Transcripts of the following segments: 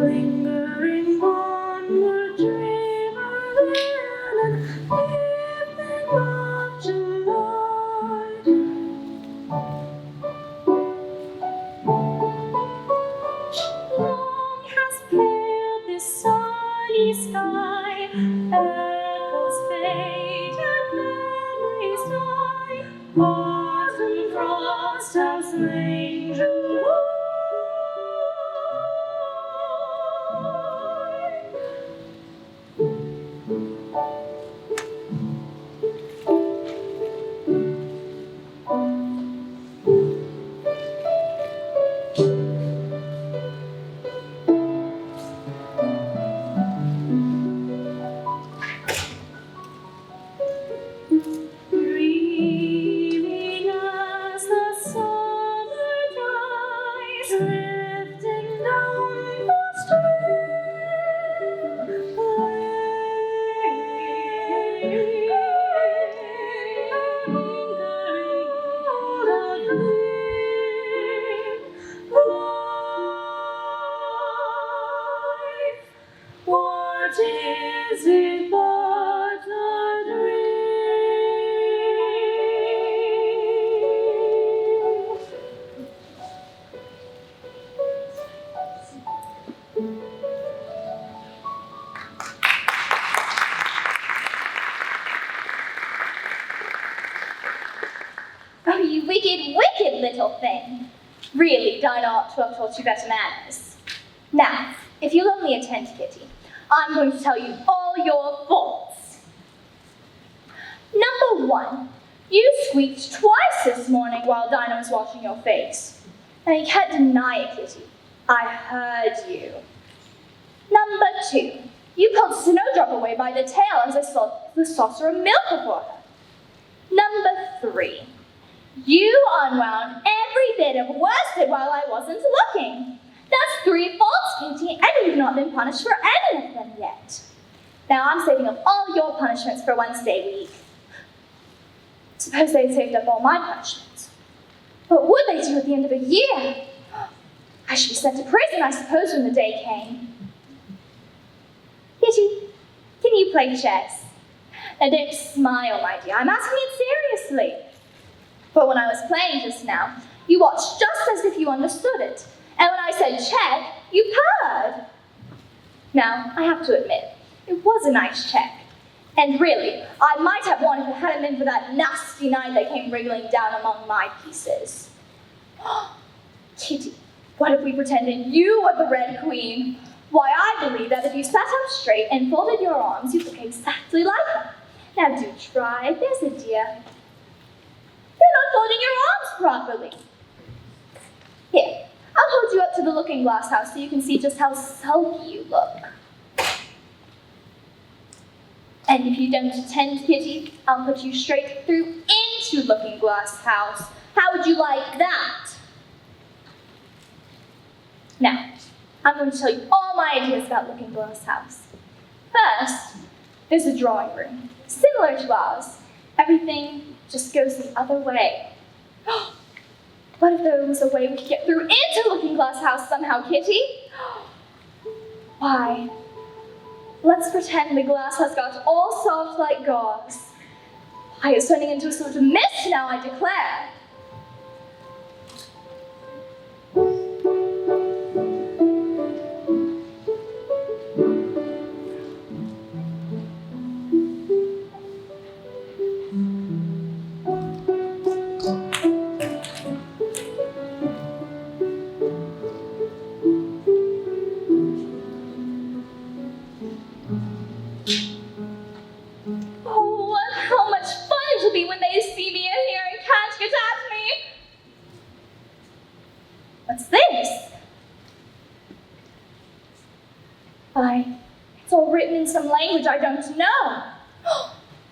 lingering onward dreamer than an evening of July. Long has paled this sunny sky, echoes fade and memories die. Autumn frost has slain July. Dreaming as the summer dies, drifting down the stream, lingering on a dream. Life, what is it but a dream? Oh, you wicked, wicked little thing. Really, Dinah ought to have taught you better manners. Now, if you'll only attend, Kitty, I'm going to tell you all your faults. Number 1, you squeaked twice this morning while Dinah was washing your face. And you can't deny it, Kitty. I heard you. Number 2, you pulled Snowdrop away by the tail as I saw the saucer of milk before her. Number 3, you unwound every bit of worsted while I wasn't looking. That's 3 faults, Kitty, and you've not been punished for any of them yet. Now I'm saving up all your punishments for Wednesday week. Suppose they'd saved up all my punishments. What would they do at the end of a year? I should be sent to prison, I suppose, when the day came. Kitty, can you play chess? Now don't smile, my dear, I'm asking it seriously. But when I was playing just now, you watched just as if you understood it. And when I said check, you purred. Now, I have to admit, it was a nice check. And really, I might have won if it hadn't been for that nasty knight that came wriggling down among my pieces. Kitty, what if we pretended you were the Red Queen? Why, I believe that if you sat up straight and folded your arms, you'd look exactly like her. Now do try, there's a dear. You're not folding your arms properly. Here, I'll hold you up to the looking glass house so you can see just how sulky you look. And if you don't attend, Kitty, I'll put you straight through into looking glass house. How would you like that? Now, I'm going to tell you all my ideas about looking glass house. First, there's a drawing room, similar to ours. Everything just goes the other way. What if there was a way we could get through into looking glass house somehow, Kitty? Why, let's pretend the glass has got all soft like gauze. Why, it's turning into a sort of mist now, I declare. What's this? Why, it's all written in some language I don't know.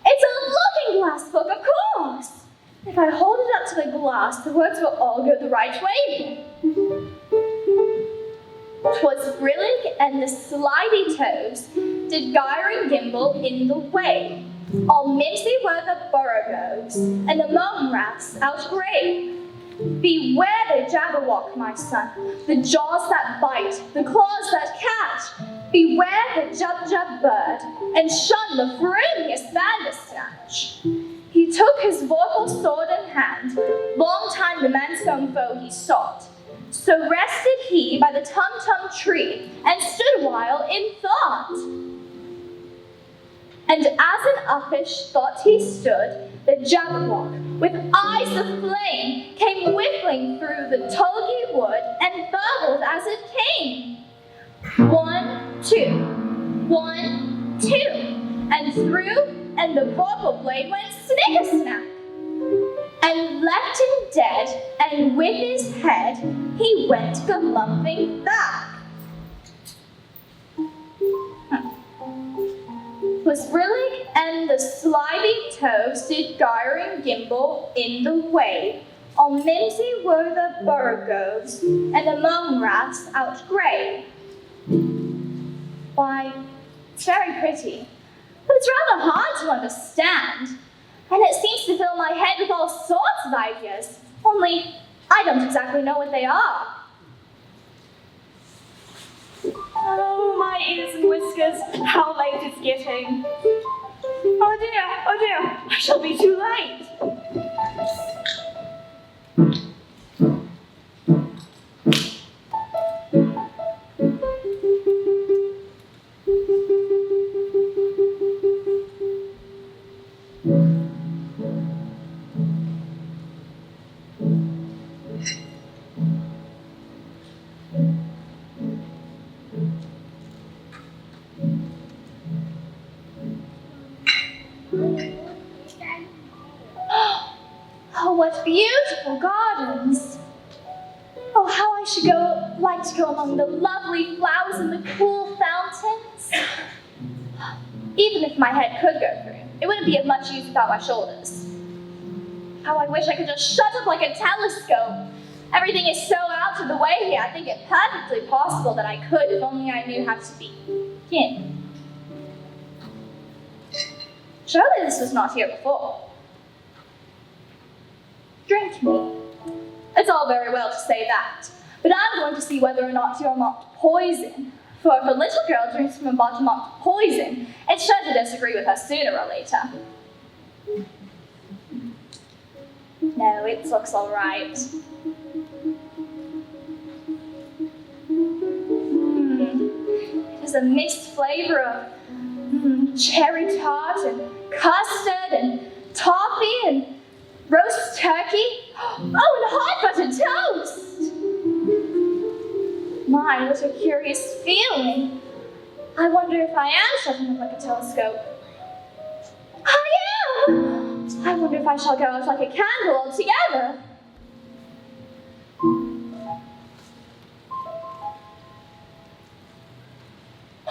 It's a looking glass book, of course. If I hold it up to the glass, the words will all go the right way. 'Twas brillig and the slidey toes did gyre and gimble in the way. All mincy were the borogoves, and the moan rats outbrave. Beware the Jabberwock, my son, the jaws that bite, the claws that catch. Beware the Jub-Jub bird, and shun the frumious Bandersnatch. He took his vorpal sword in hand, long time the man's-own foe he sought. So rested he by the tum-tum tree, and stood awhile in thought. And as an uppish thought he stood, the Jabberwock, with eyes of flame, came whiffling through the tulgey wood, and burbled as it came. 1, 2, 1, 2, and through, and the vorpal blade went snick-a-snack, and left him dead, and with his head he went galumphing back. Was Brillig and the slithy toves did gyre and gimble in the wave. All mimsy were the borogoves, and the mome rats outgrave. Why, it's very pretty, but it's rather hard to understand, and it seems to fill my head with all sorts of ideas, only I don't exactly know what they are. Oh, my ears and whiskers, how late it's getting. Oh dear, I shall be too late. Oh, what beautiful gardens! Oh, how I should like to go among the lovely flowers and the cool fountains. Even if my head could go through, it wouldn't be of much use without my shoulders. How I wish I could just shut up like a telescope. Everything is so out of the way here, I think it perfectly possible that I could if only I knew how to begin. Surely this was not here before. Drink me. It's all very well to say that, but I'm going to see whether or not you're marked poison. For if a little girl drinks from a bottle marked poison, it's sure to disagree with her sooner or later. No, it looks all right. It has a mixed flavor of cherry tart and custard and toffee and roast turkey. Oh, and hot buttered toast! My, what a curious feeling. I wonder if I am shutting up like a telescope. I am! I wonder if I shall go out like a candle altogether.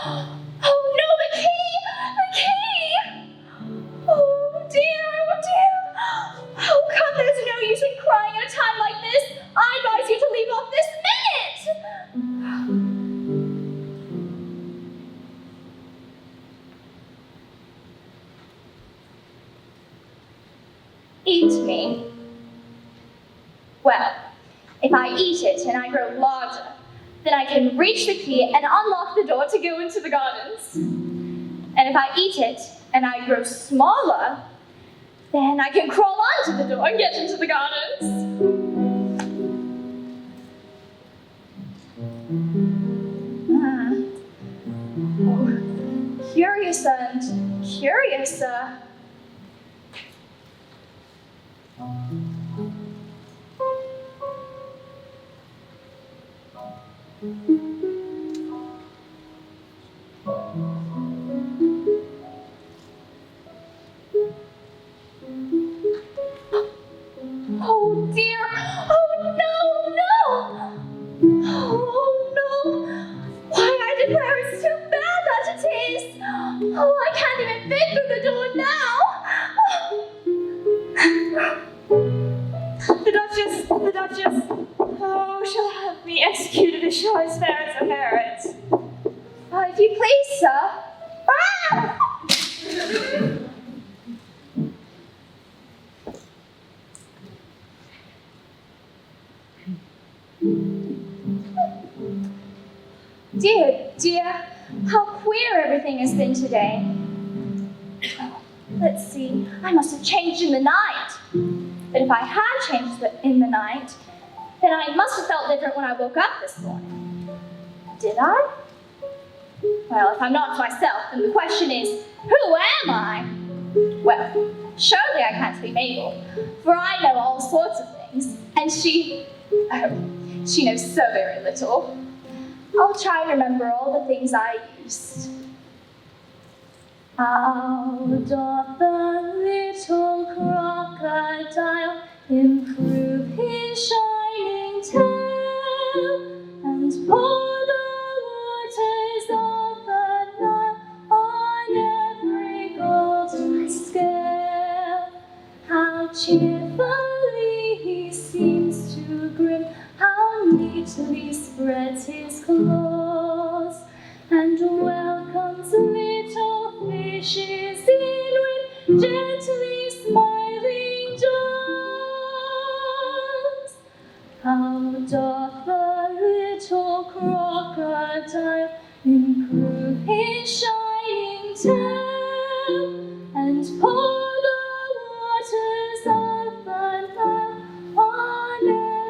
Oh no, the key! The key! Oh dear! How come there's no use in crying at a time like this? I advise you to leave off this minute! Eat me. Well, if I eat it and I grow larger, then I can reach the key and unlock the door to go into the gardens. And if I eat it and I grow smaller, then I can crawl onto the door and get into the gardens. Oh, curiouser and curiouser. Oh dear! Oh no! Oh no! Why, I declare it's too bad that it is! Oh, I can't even fit through the door now! The Duchess, oh, she'll have me executed as sure as fair as a ferret. If you please, sir. Ah! Dear, dear, how queer everything has been today. Oh, let's see, I must have changed in the night. But if I had changed in the night, then I must have felt different when I woke up this morning. Did I? Well, if I'm not myself, then the question is, who am I? Well, surely I can't be Mabel, for I know all sorts of things, and she knows so very little. I'll try and remember all the things I used. How doth the little crocodile improve his shining tail, and pour the waters of the Nile on every golden scale? How cheerfully he seems to grin, how neatly spreads his claws, and welcomes little fishes in with gently smiling jaws. How doth the little crocodile improve his shining tail, and pour the waters of the Nile on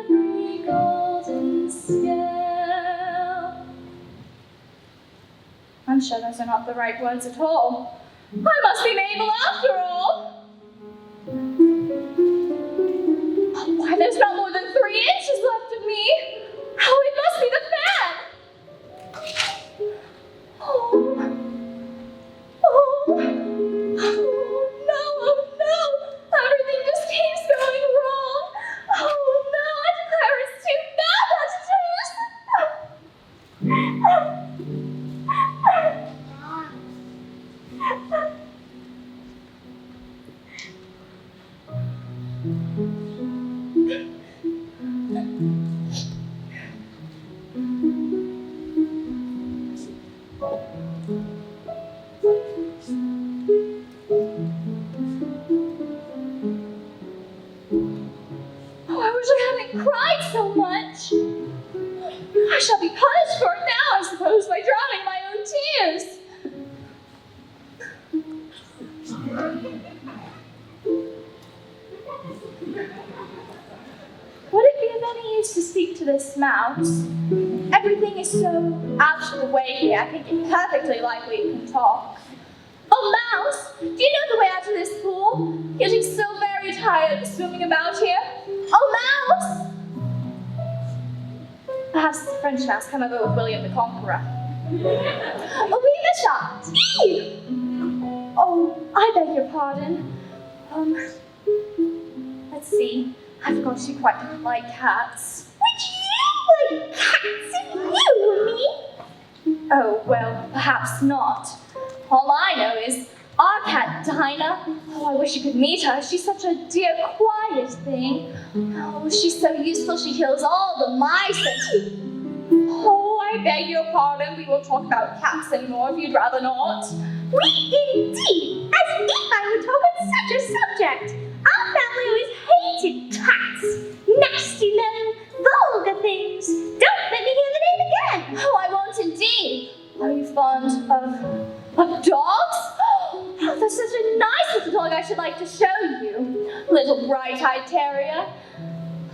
every golden scale? I'm sure those are not the right words at all. I must be Mabel after all. Oh, why, there's not more than 3 inches left of me. Oh, it must be the fan. Oh, no, everything just keeps going wrong. Oh no, I declare it's too bad, Oh, I wish I hadn't cried so much. I shall be punished for it now, I suppose, by drowning my own tears. Would it be of any use to speak to this mouse? Everything is so out of the way here, I think it perfectly likely it can talk. Oh, mouse, do you know the way out of this pool? Getting so very tired swimming about here. Oh, mouse! Perhaps the French mouse come over with William the Conqueror. Oh, oui, Bishop! Oh, I beg your pardon. Let's see. I forgot you quite didn't like cats. Would you like cats if you were me? Oh, well, perhaps not. All I know is our cat, Dinah. Oh, I wish you could meet her. She's such a dear, quiet thing. Oh, she's so useful. She kills all the mice and... Oh, I beg your pardon. We won't talk about cats anymore if you'd rather not. We indeed! As if I would talk on such a subject! Our family always hated cats! Nasty, low, vulgar things! Don't let me hear the name again! Oh, I won't indeed. Are you fond of dogs? Oh, that's such a nice little dog I should like to show you. Little bright-eyed terrier.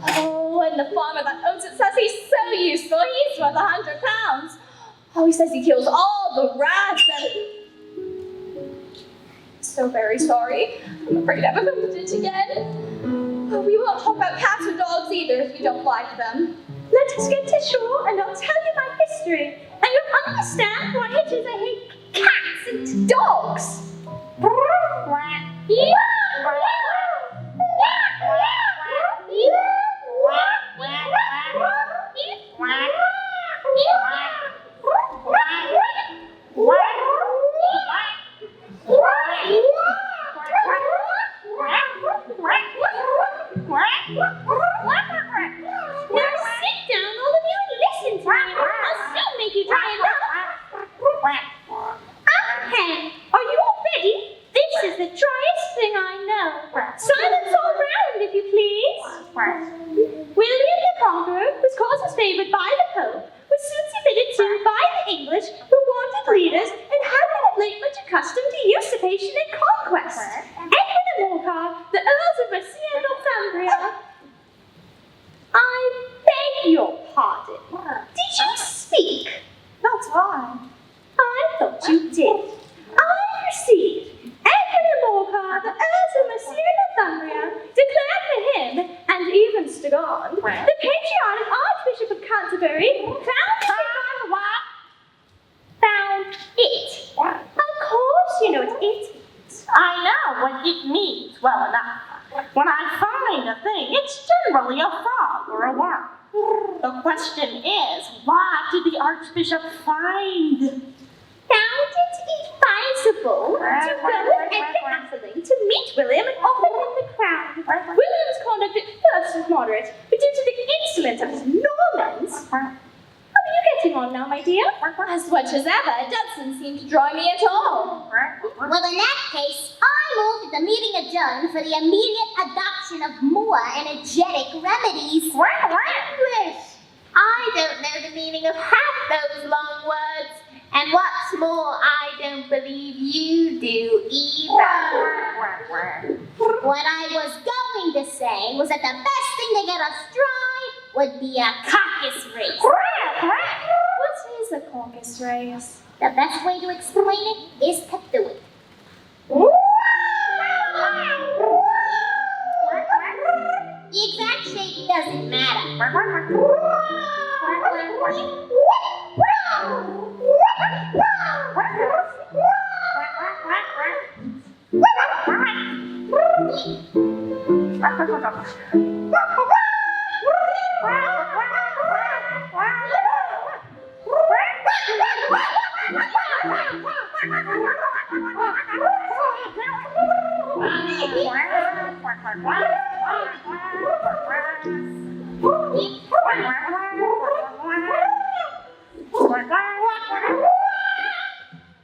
Oh, and the farmer that owns it says he's so useful, he's worth £100. Oh, he says he kills all the rats and... So very sorry. I'm afraid I've offended it again. Oh, we won't talk about cats or dogs either if you don't like them. Let us get to shore and I'll tell you my history, and you'll understand why it is I hate cats and dogs. Now sit down, all of you, and listen to me. I'll soon make you tired up. Okay, are you all ready? This is the driest thing I know. whose cause was favored by the Pope, was soon submitted to by the English, who wanted leaders and had been of late much accustomed to usurpation and conquest. Edwin and Morcar, the Earls of Mercia and Northumbria. I beg your pardon. Did you speak? Not I. I thought you did. I proceed. Edwin and Morcar, the Earls of Mercia and Northumbria, declared for him, and even Stigand, the patriotic Archbishop of Canterbury, found it. Of course you know what it is. I know what it means well enough. When I find a thing, it's generally a frog or a worm. The question is, what did the Archbishop find? Found it advisable to go with Edgar Atheling to meet William and offer him the crown. William's conduct at first was moderate, but due to the insolence of his Normans. How are you getting on now, my dear? As much as ever, it doesn't seem to draw me at all. Well, in that case, I move that the meeting adjourn for the immediate adoption of more energetic remedies. English! I don't know the meaning of half those long words. And what's more, I don't believe you do either. What I was going to say was that the best thing to get us dry would be a caucus race. What is a caucus race? The best way to explain it is to do it. The exact shape doesn't matter.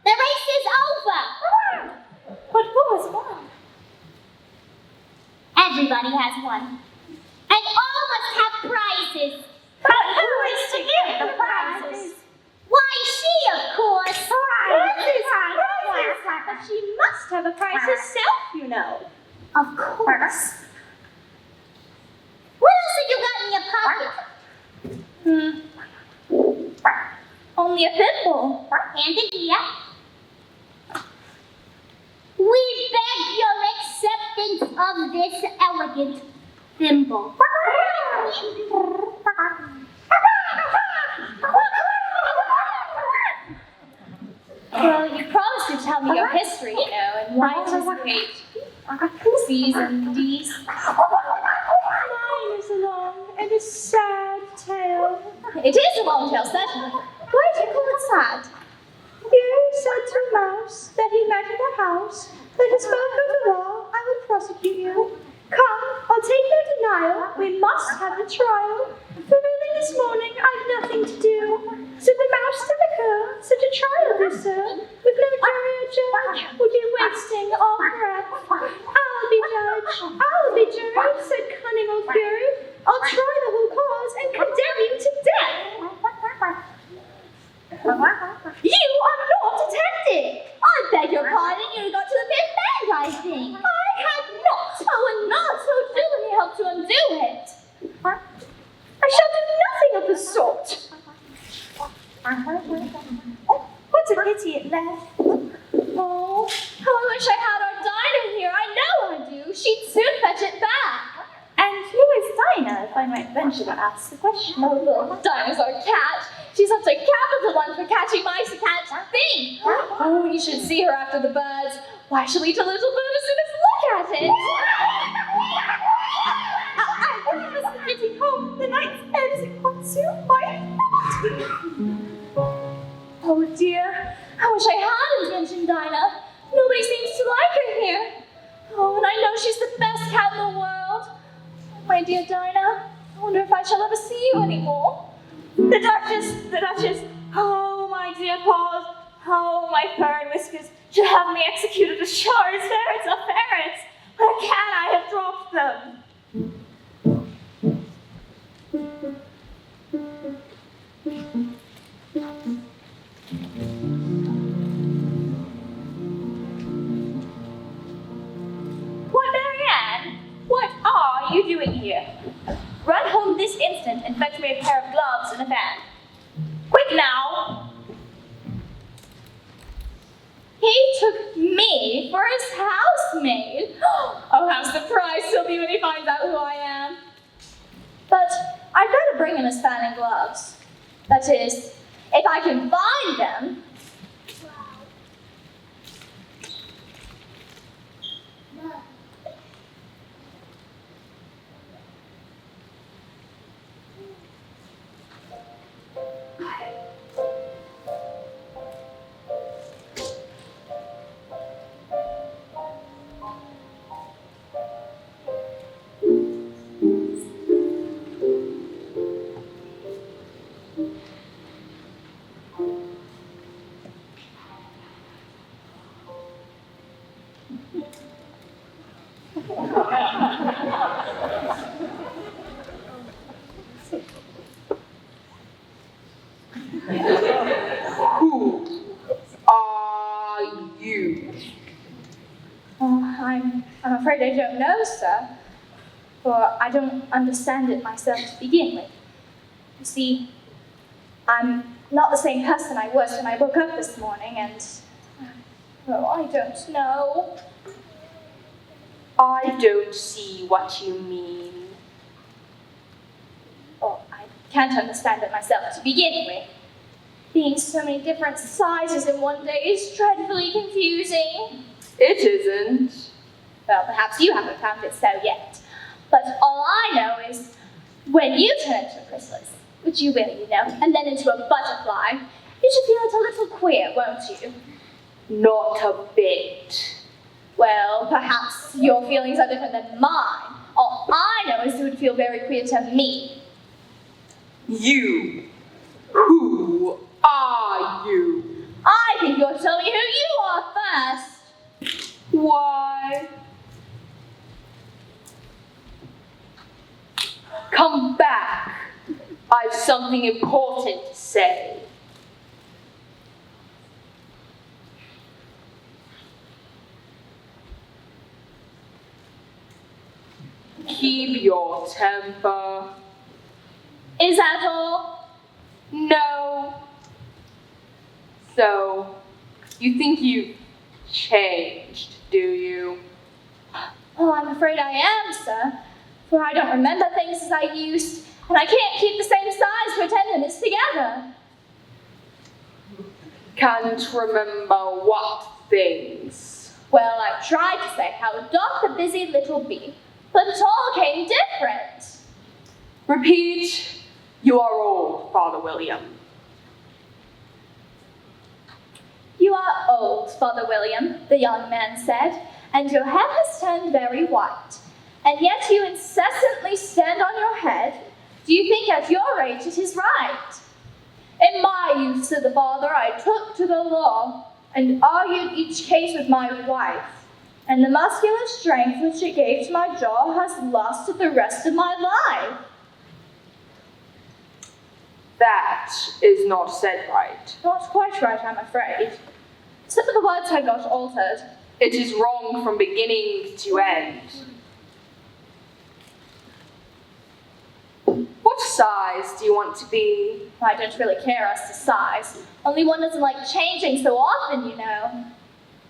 The race is over. But who has won? Everybody has one. And all must have prizes. But who is to give the prizes? Why, she, of course. But she must have a prize herself, you know. Of course. What else have you got in your pocket? Only a thimble. Hand it here. We beg your acceptance of this elegant thimble. Well, you promised to tell me your history, you know, and why anticipate C's and D's. Mine is a long and a sad tale. It is a long tale, certainly. Why do you call it sad? Here said to a mouse that he met in the house, that he spoke of the law, I will prosecute you. Come, I'll take no denial, we must have a trial. For really this morning I've nothing to do. Said the mouse to the cur, such a trial, dear sir, with no jury or judge, would be wasting all breath. I'll be judge, said cunning old fury. I'll try the whole cause and condemn you to death. You are not attending. I beg your pardon, you got to the fifth bend, I think. I had not. Oh, and not so do let me help to undo it. I shall do nothing of the sort. Oh, what a pity it left. Oh, how I wish I had our Dinah here. I know I do. She'd soon fetch it back. And who is Dinah, if I might venture to ask the question? Oh, little Dinah's our cat. She's such a capital one for catching mice and can't think. Oh, you should see her after the birds. Why, she'll eat a little bird as soon as look at it. I was getting home. The night's end is quite soon. Oh dear, I wish I hadn't mentioned Dinah. Nobody seems to like her here. Oh, and I know she's the best cat in the world. My dear Dinah, I wonder if I shall ever see you anymore. The Duchess. Oh, my dear paws. Oh, my fur and whiskers. She'll have me executed as sure as ferrets are ferrets. Where can I have dropped them? and fetch me a pair of gloves and a fan. Quick now! He took me for his housemaid. Oh, how surprised he'll be when he finds out who I am. But I'd better bring him his fan and gloves. That is, if I can find them. Who are you? I'm afraid I don't know, sir, for I don't understand it myself to begin with. You see, I'm not the same person I was when I woke up this morning, and I don't know. I don't see what you mean. Oh, I can't understand it myself to begin with. Being so many different sizes in one day is dreadfully confusing. It isn't. Well, perhaps you haven't found it so yet. But all I know is, when you turn into a chrysalis, which you will, you know, and then into a butterfly, you should feel it a little queer, won't you? Not a bit. Well, perhaps your feelings are different than mine. All I know is it would feel very queer to me. You. Who are you? I think you're telling me who you are first. Why? Come back. I've something important to say. Keep your temper. Is that all? No. So, you think you've changed, do you? Oh, I'm afraid I am, sir. For I don't remember things as I used, and I can't keep the same size for 10 minutes together. Can't remember what things. Well, I've tried to say how doth the busy little bee, but it all came different. Repeat. You are old, Father William. You are old, Father William, the young man said, and your hair has turned very white. And yet you incessantly stand on your head. Do you think at your age it is right? In my youth, said the father, I took to the law and argued each case with my wife. And the muscular strength which it gave to my jaw has lasted the rest of my life. That is not said right. Not quite right, I'm afraid. Except that the words had got altered. It is wrong from beginning to end. What size do you want to be? I don't really care as to size. Only one doesn't like changing so often, you know.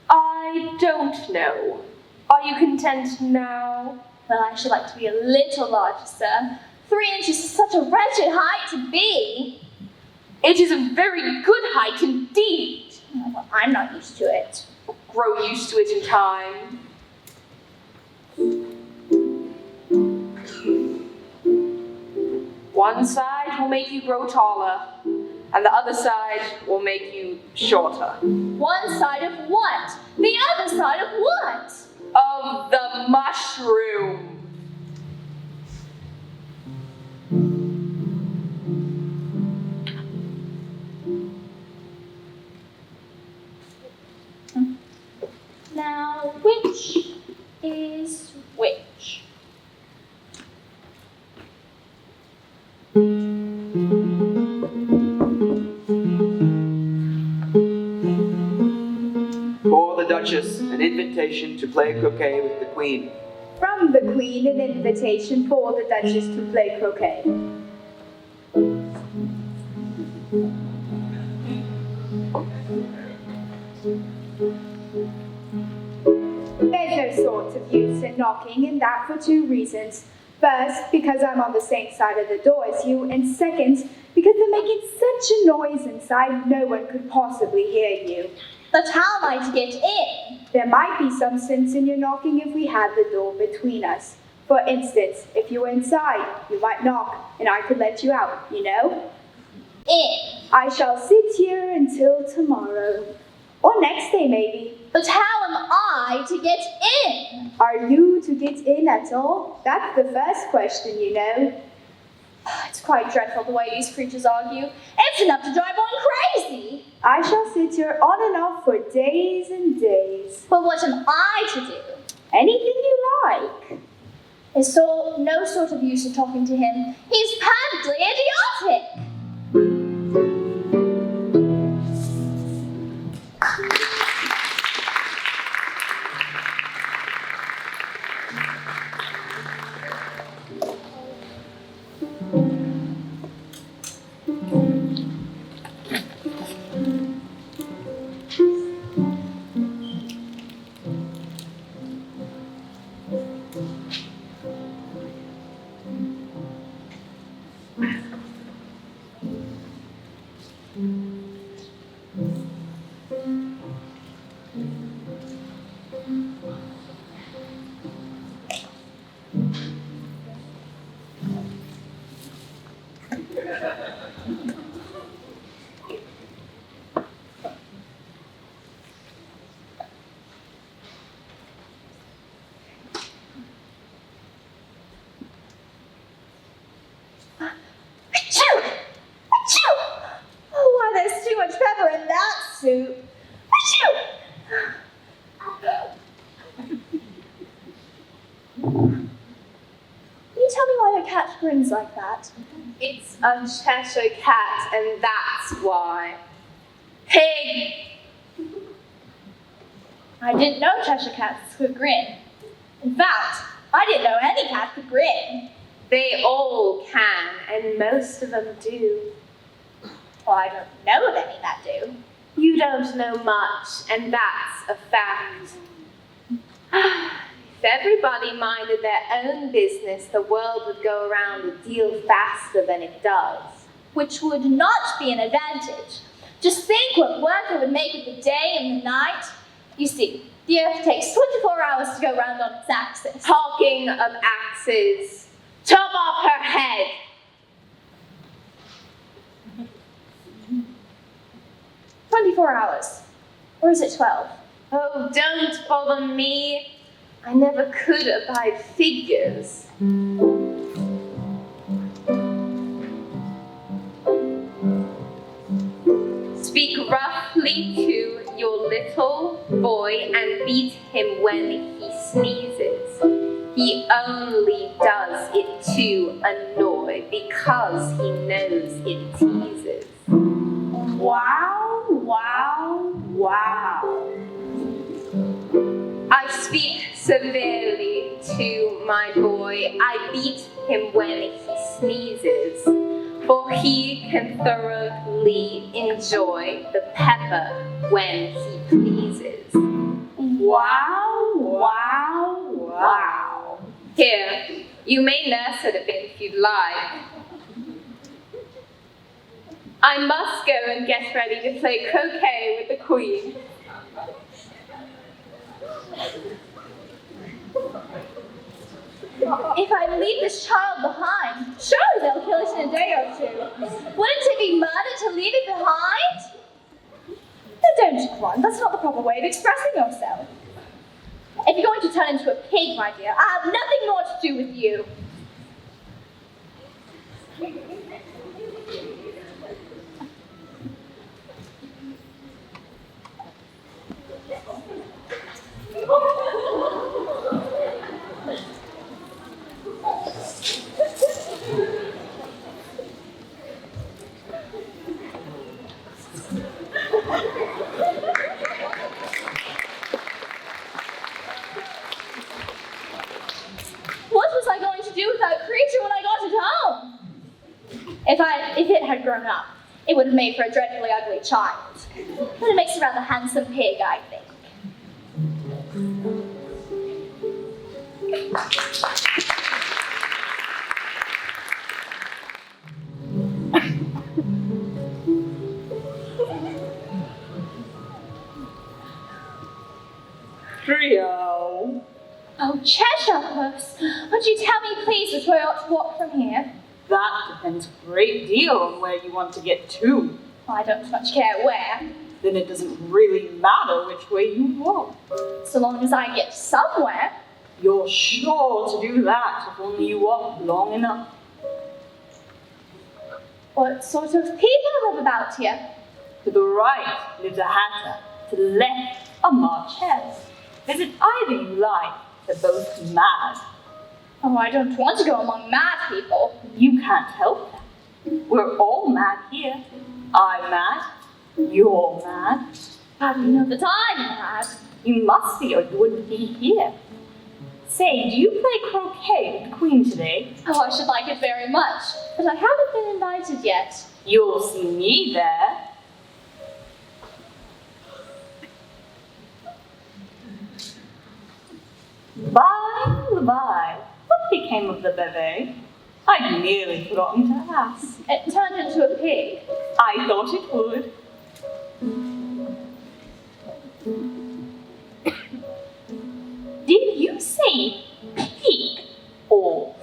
I don't know. Are you content now? Well, I should like to be a little larger, sir. 3 inches is such a wretched height to be. It is a very good height indeed. Oh, well, I'm not used to it. Grow used to it in time. One side will make you grow taller, and the other side will make you shorter. One side of what? The other side of what? Of the mushroom. Now, which is which? For the Duchess, an invitation to play croquet with the Queen. From the Queen, an invitation for the Duchess to play croquet. knocking, and that for 2 reasons. First, because I'm on the same side of the door as you, and second, because they're making such a noise inside no one could possibly hear you. But how am I to get in? There might be some sense in your knocking if we had the door between us. For instance, if you were inside, you might knock, and I could let you out, you know? In. I shall sit here until tomorrow. Or next day, maybe. But how am I to get in? Are you to get in at all? That's the first question, you know. It's quite dreadful the way these creatures argue. It's enough to drive one crazy. I shall sit here on and off for days and days. But what am I to do? Anything you like. There's no sort of use in talking to him. He's perfectly idiotic. Soup. Can you tell me why your cat grins like that? It's a Cheshire cat, and that's why. Pig! I didn't know Cheshire cats could grin. In fact, I didn't know any cat could grin. They all can, and most of them do. Well, I don't know of any that do. You don't know much, and that's a fact. If everybody minded their own business, the world would go around a deal faster than it does. Which would not be an advantage. Just think what work it would make with the day and the night. You see, the Earth takes 24 hours to go round on its axis. Talking of axes, chop off her head. 24 hours. Or is it 12? Oh, don't bother me. I never could abide figures. Speak roughly to your little boy and beat him when he sneezes. He only does it to annoy because he knows it teases. Wow, wow, wow. I speak severely to my boy. I beat him when he sneezes, for he can thoroughly enjoy the pepper when he pleases. Wow, wow, wow. Here, you may nurse it a bit if you'd like. I must go and get ready to play croquet with the Queen. If I leave this child behind, surely they'll kill it in a day or two. Wouldn't it be murder to leave it behind? No, don't run. That's not the proper way of expressing yourself. If you're going to turn into a pig, my dear, I have nothing more to do with you. What was I going to do with that creature when I got it home? If it had grown up, it would have made for a dreadfully ugly child. But it makes a rather handsome pig, I think. Trio. Oh, Cheshire Puss, would you tell me, please, which way I ought to walk from here? That depends a great deal on where you want to get to. I don't much care where, Then it doesn't really matter which way you walk. so long as I get somewhere. You're sure to do that if only you walk long enough. What sort of people live about here? To the right lives a hatter, to the left a marchese. Visit either you like, they're both mad. Oh, I don't want to go among mad people. You can't help that. We're all mad here. I'm mad, you're mad. How do you know that I'm mad? You must be or you wouldn't be here. Say, do you play croquet with the Queen today? Oh, I should like it very much, but I haven't been invited yet. You'll see me there. By the by, what became of the bevy? I'd nearly forgotten to ask. It turned into a pig. I thought it would. Did you say pig or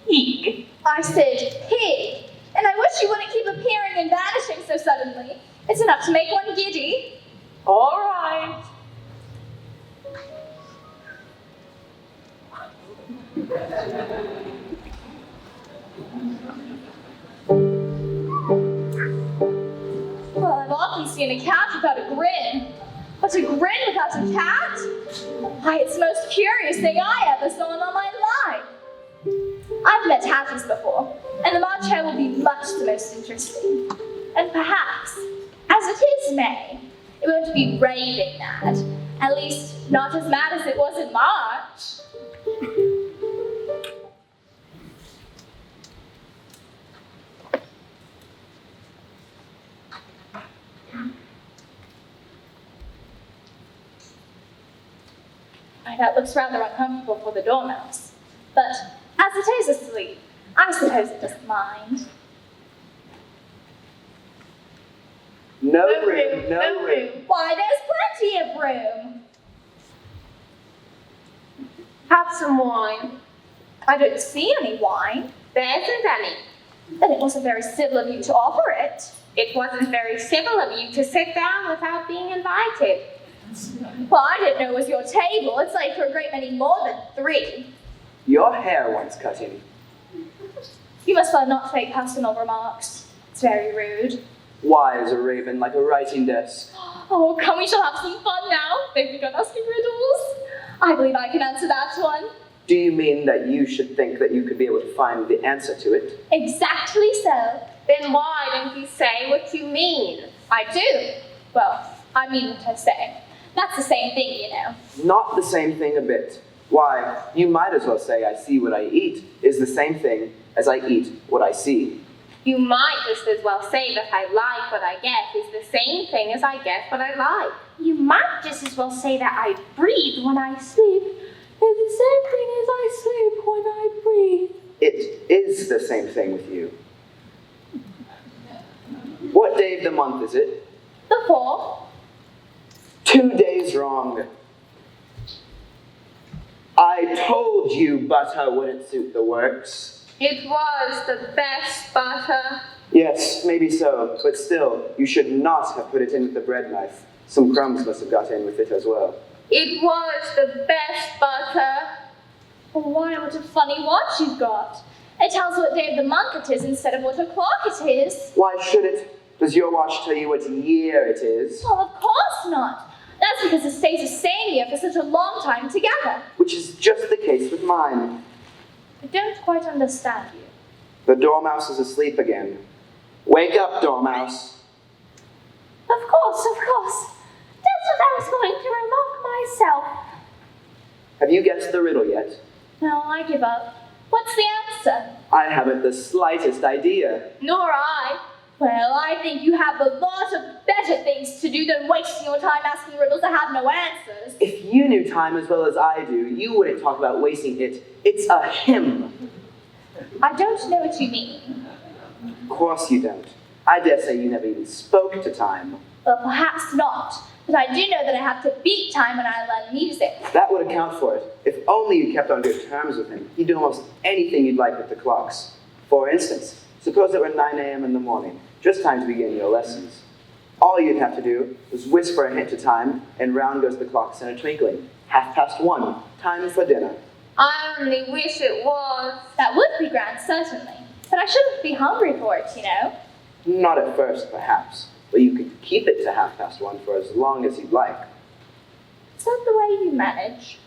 fig? I said pig, and I wish you wouldn't keep appearing and vanishing so suddenly. It's enough to make one giddy. All right. Well, I've often seen a cat without a grin. But a grin without a cat? Why, it's the most curious thing I ever saw in all my life. I've met hatters before, and the March Hare will be much the most interesting. And perhaps, as it is May, it won't be raving mad. At least, not as mad as it was in March. That looks rather uncomfortable for the dormouse. But as it is asleep, I suppose it doesn't mind. No room, no room. Why, there's plenty of room. Have some wine. I don't see any wine. There isn't any. Then it wasn't very civil of you to offer it. It wasn't very civil of you to sit down without being invited. Well, I didn't know it was your table. It's laid for a great many more than 3. Your hair wants cutting. You must learn not to make personal remarks. It's very rude. Wise a raven like a writing desk. Oh, come, we shall have some fun now. They've begun asking riddles. I believe I can answer that one. Do you mean that you should think that you could be able to find the answer to it? Exactly so. Then why don't you say what you mean? I do. Well, I mean what I say. That's the same thing, you know. Not the same thing a bit. Why, you might as well say I see what I eat is the same thing as I eat what I see. You might just as well say that I like what I get is the same thing as I get what I like. You might just as well say that I breathe when I sleep. It's the same thing as I sleep when I breathe. It is the same thing with you. What day of the month is it? The 4th. 2 days wrong. I told you butter wouldn't suit the works. It was the best butter. Yes, maybe so, but still, you should not have put it in with the bread knife. Some crumbs must have got in with it as well. It was the best butter. Oh, why, what a funny watch you've got. It tells what day of the month it is instead of what o'clock it is. Why should it? Does your watch tell you what year it is? Well, of course not. That's because it stays the same year for such a long time together. Which is just the case with mine. I don't quite understand you. The dormouse is asleep again. Wake up, dormouse. Of course, of course. That's what I was going to remark myself. Have you guessed the riddle yet? No, I give up. What's the answer? I haven't the slightest idea. Nor I. Well, I think you have a lot of better things to do than wasting your time asking riddles that have no answers. If you knew time as well as I do, you wouldn't talk about wasting it. It's a hymn. I don't know what you mean. Of course you don't. I dare say you never even spoke to time. Well, perhaps not. But I do know that I have to beat time when I learn music. That would account for it. If only you kept on good terms with him, he'd do almost anything you'd like with the clocks. For instance, suppose it were 9 a.m. in the morning, just time to begin your lessons. All you'd have to do was whisper a hint to time, and round goes the clocks in a twinkling. 1:30, time for dinner. I only wish it was. That would be grand, certainly. But I shouldn't be hungry for it, you know. Not at first, perhaps, but you could keep it to 1:30 for as long as you'd like. Is that the way you manage?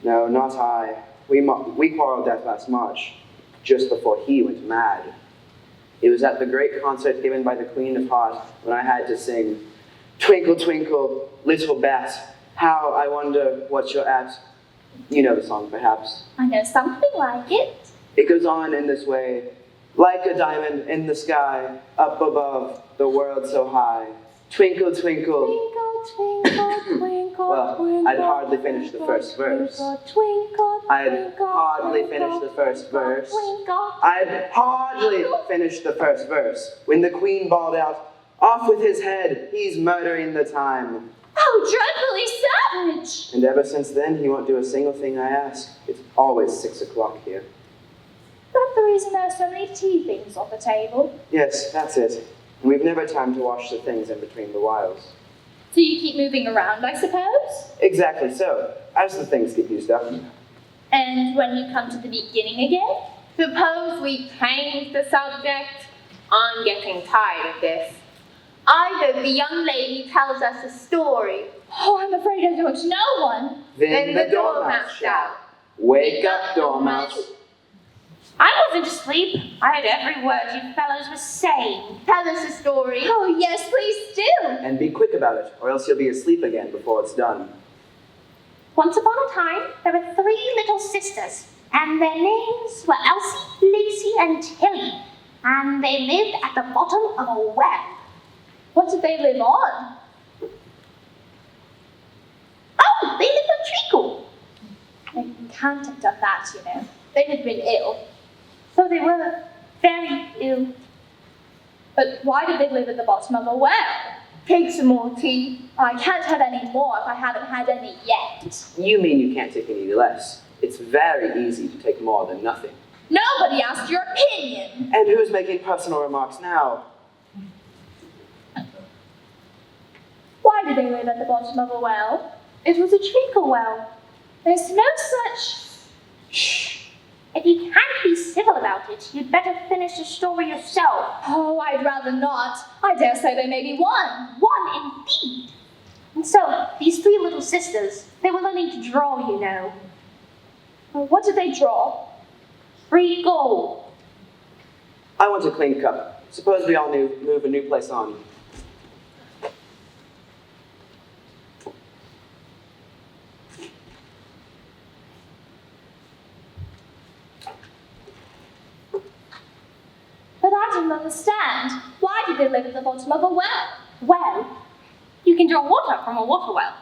No, not I. We quarreled that last March, just before he went mad. It was at the great concert given by the Queen of Heart when I had to sing, "Twinkle, twinkle, little bat, how I wonder what you're at." You know the song, perhaps. I know something like it. It goes on in this way, like a diamond in the sky, up above the world so high. Twinkle, twinkle. Twinkle, twinkle, twinkle, Well, twinkle, I'd hardly finished the first verse. Twinkle, I'd hardly finished the first verse. I'd hardly finished the first verse when the Queen bawled out, "Off with his head, he's murdering the time." How dreadfully savage! And ever since then, he won't do a single thing I ask. It's always 6 o'clock here. That's the reason there are so many tea things on the table. Yes, that's it. And we've never time to wash the things in between the whiles. So you keep moving around, I suppose? Exactly so, as the things get used up. And when you come to the beginning again? Suppose we change the subject? I'm getting tired of this. Either the young lady tells us a story, Oh, I'm afraid I don't know one. Then the dormouse shall. Wake up, dormouse. I wasn't asleep. I heard every word you fellows were saying. tell us a story. Oh, yes, please do. And be quick about it, or else you'll be asleep again before it's done. Once upon a time, there were 3 little sisters, and their names were Elsie, Lacey, and Tilly, and they lived at the bottom of a well. What did they live on? Oh, they lived on treacle. They can't have done that, you know. They'd have been ill. So they were very ill. But why did they live at the bottom of a well? Take some more tea. I can't have any more if I haven't had any yet. You mean you can't take any less. It's very easy to take more than nothing. Nobody asked your opinion. And who's making personal remarks now? Why did they live at the bottom of a well? It was a treacle well. There's no such... Shh. If you can't be civil about it, you'd better finish the story yourself. Oh, I'd rather not. I dare say there may be one. One indeed. And so, these 3 little sisters, they were learning to draw, you know. Well, what did they draw? Treacle. I want a clean cup. Suppose we all move a new place on. But I didn't understand. Why did they live at the bottom of a well? Well, you can draw water from a water well.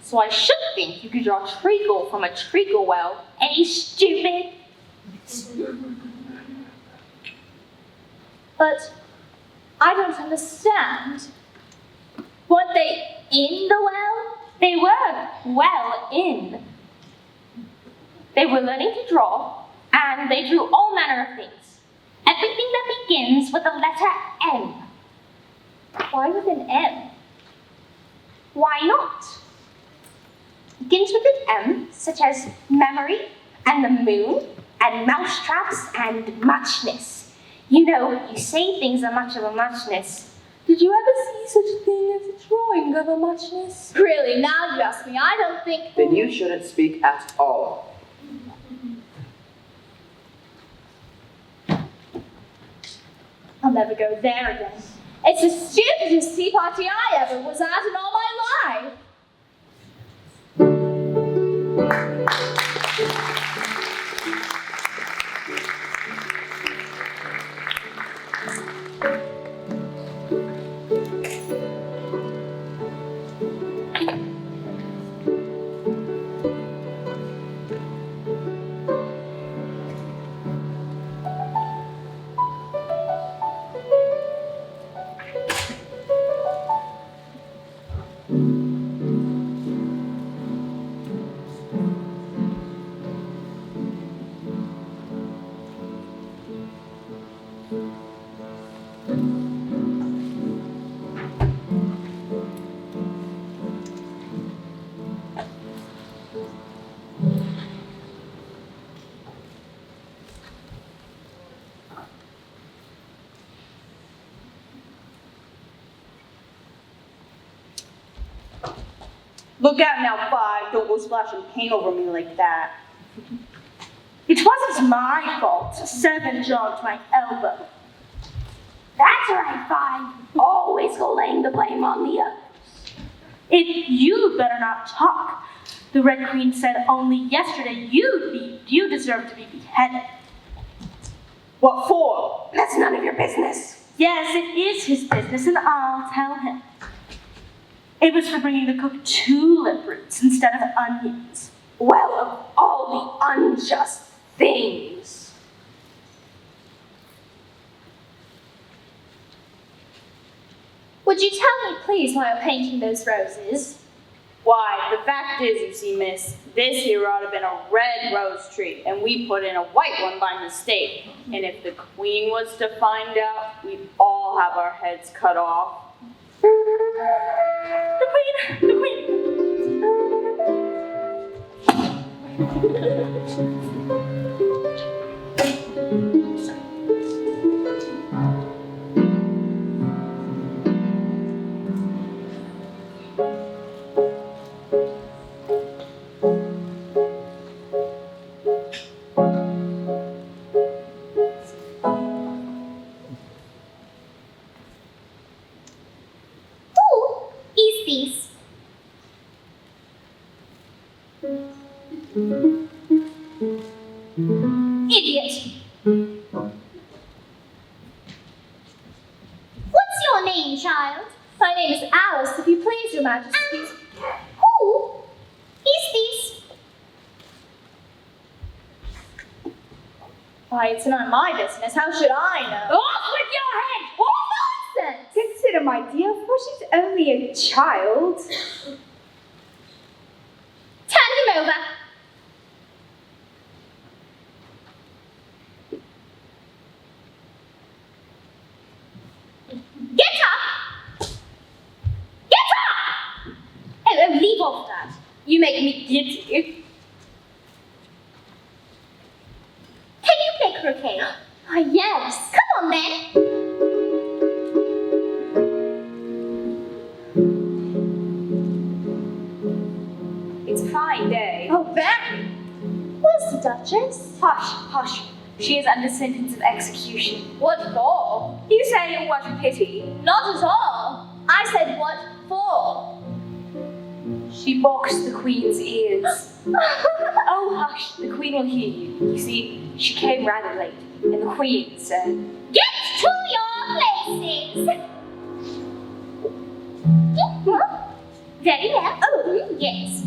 So I should think you could draw treacle from a treacle well. Eh, stupid? But I don't understand. Weren't they in the well? They were well in. They were learning to draw, and they drew all manner of things. Everything that begins with the letter M. Why with an M? Why not? Begins with an M, such as memory, and the moon, and mousetraps, and muchness. You know, you say things are much of a muchness. Did you ever see such a thing as a drawing of a muchness? Really, now you ask me, I don't think... Then you shouldn't speak at all. I'll never go there again. It's the stupidest tea party I ever was at in all my life. Look out now, Five. Don't go splashing paint over me like that. It wasn't my fault. 7 jogged my elbow. That's right, Five. Always go laying the blame on the others. You better not talk. The Red Queen said only yesterday you deserve to be beheaded. What for? That's none of your business. Yes, it is his business, and I'll tell him. It was for bringing the cook tulip roots instead of onions. Well, of all the unjust things. Would you tell me, please, why you're painting those roses? Why, the fact is, you see, miss, this here ought to have been a red rose tree, and we put in a white one by mistake. And if the Queen was to find out, we'd all have our heads cut off. The Queen! Idiot! What's your name, child? My name is Alice, if you please, Your Majesty. Who is this? Why, it's none of my business. How should I know? Off with your head! What nonsense! Consider, my dear, for she's only a child. Turn him over. Get up! Get up! Oh, leave off that. You make me giddy. Can you play croquet? Why, yes. Come on then. It's a fine day. Oh, very. Where's the Duchess? Hush, hush. She is under sentence of execution. What for? You say, what a pity. Not at all. I said what for. She boxed the Queen's ears. Oh, hush, the Queen will hear you. You see, she came rather late, and the Queen said, Get to your places. Very well. Oh, yes.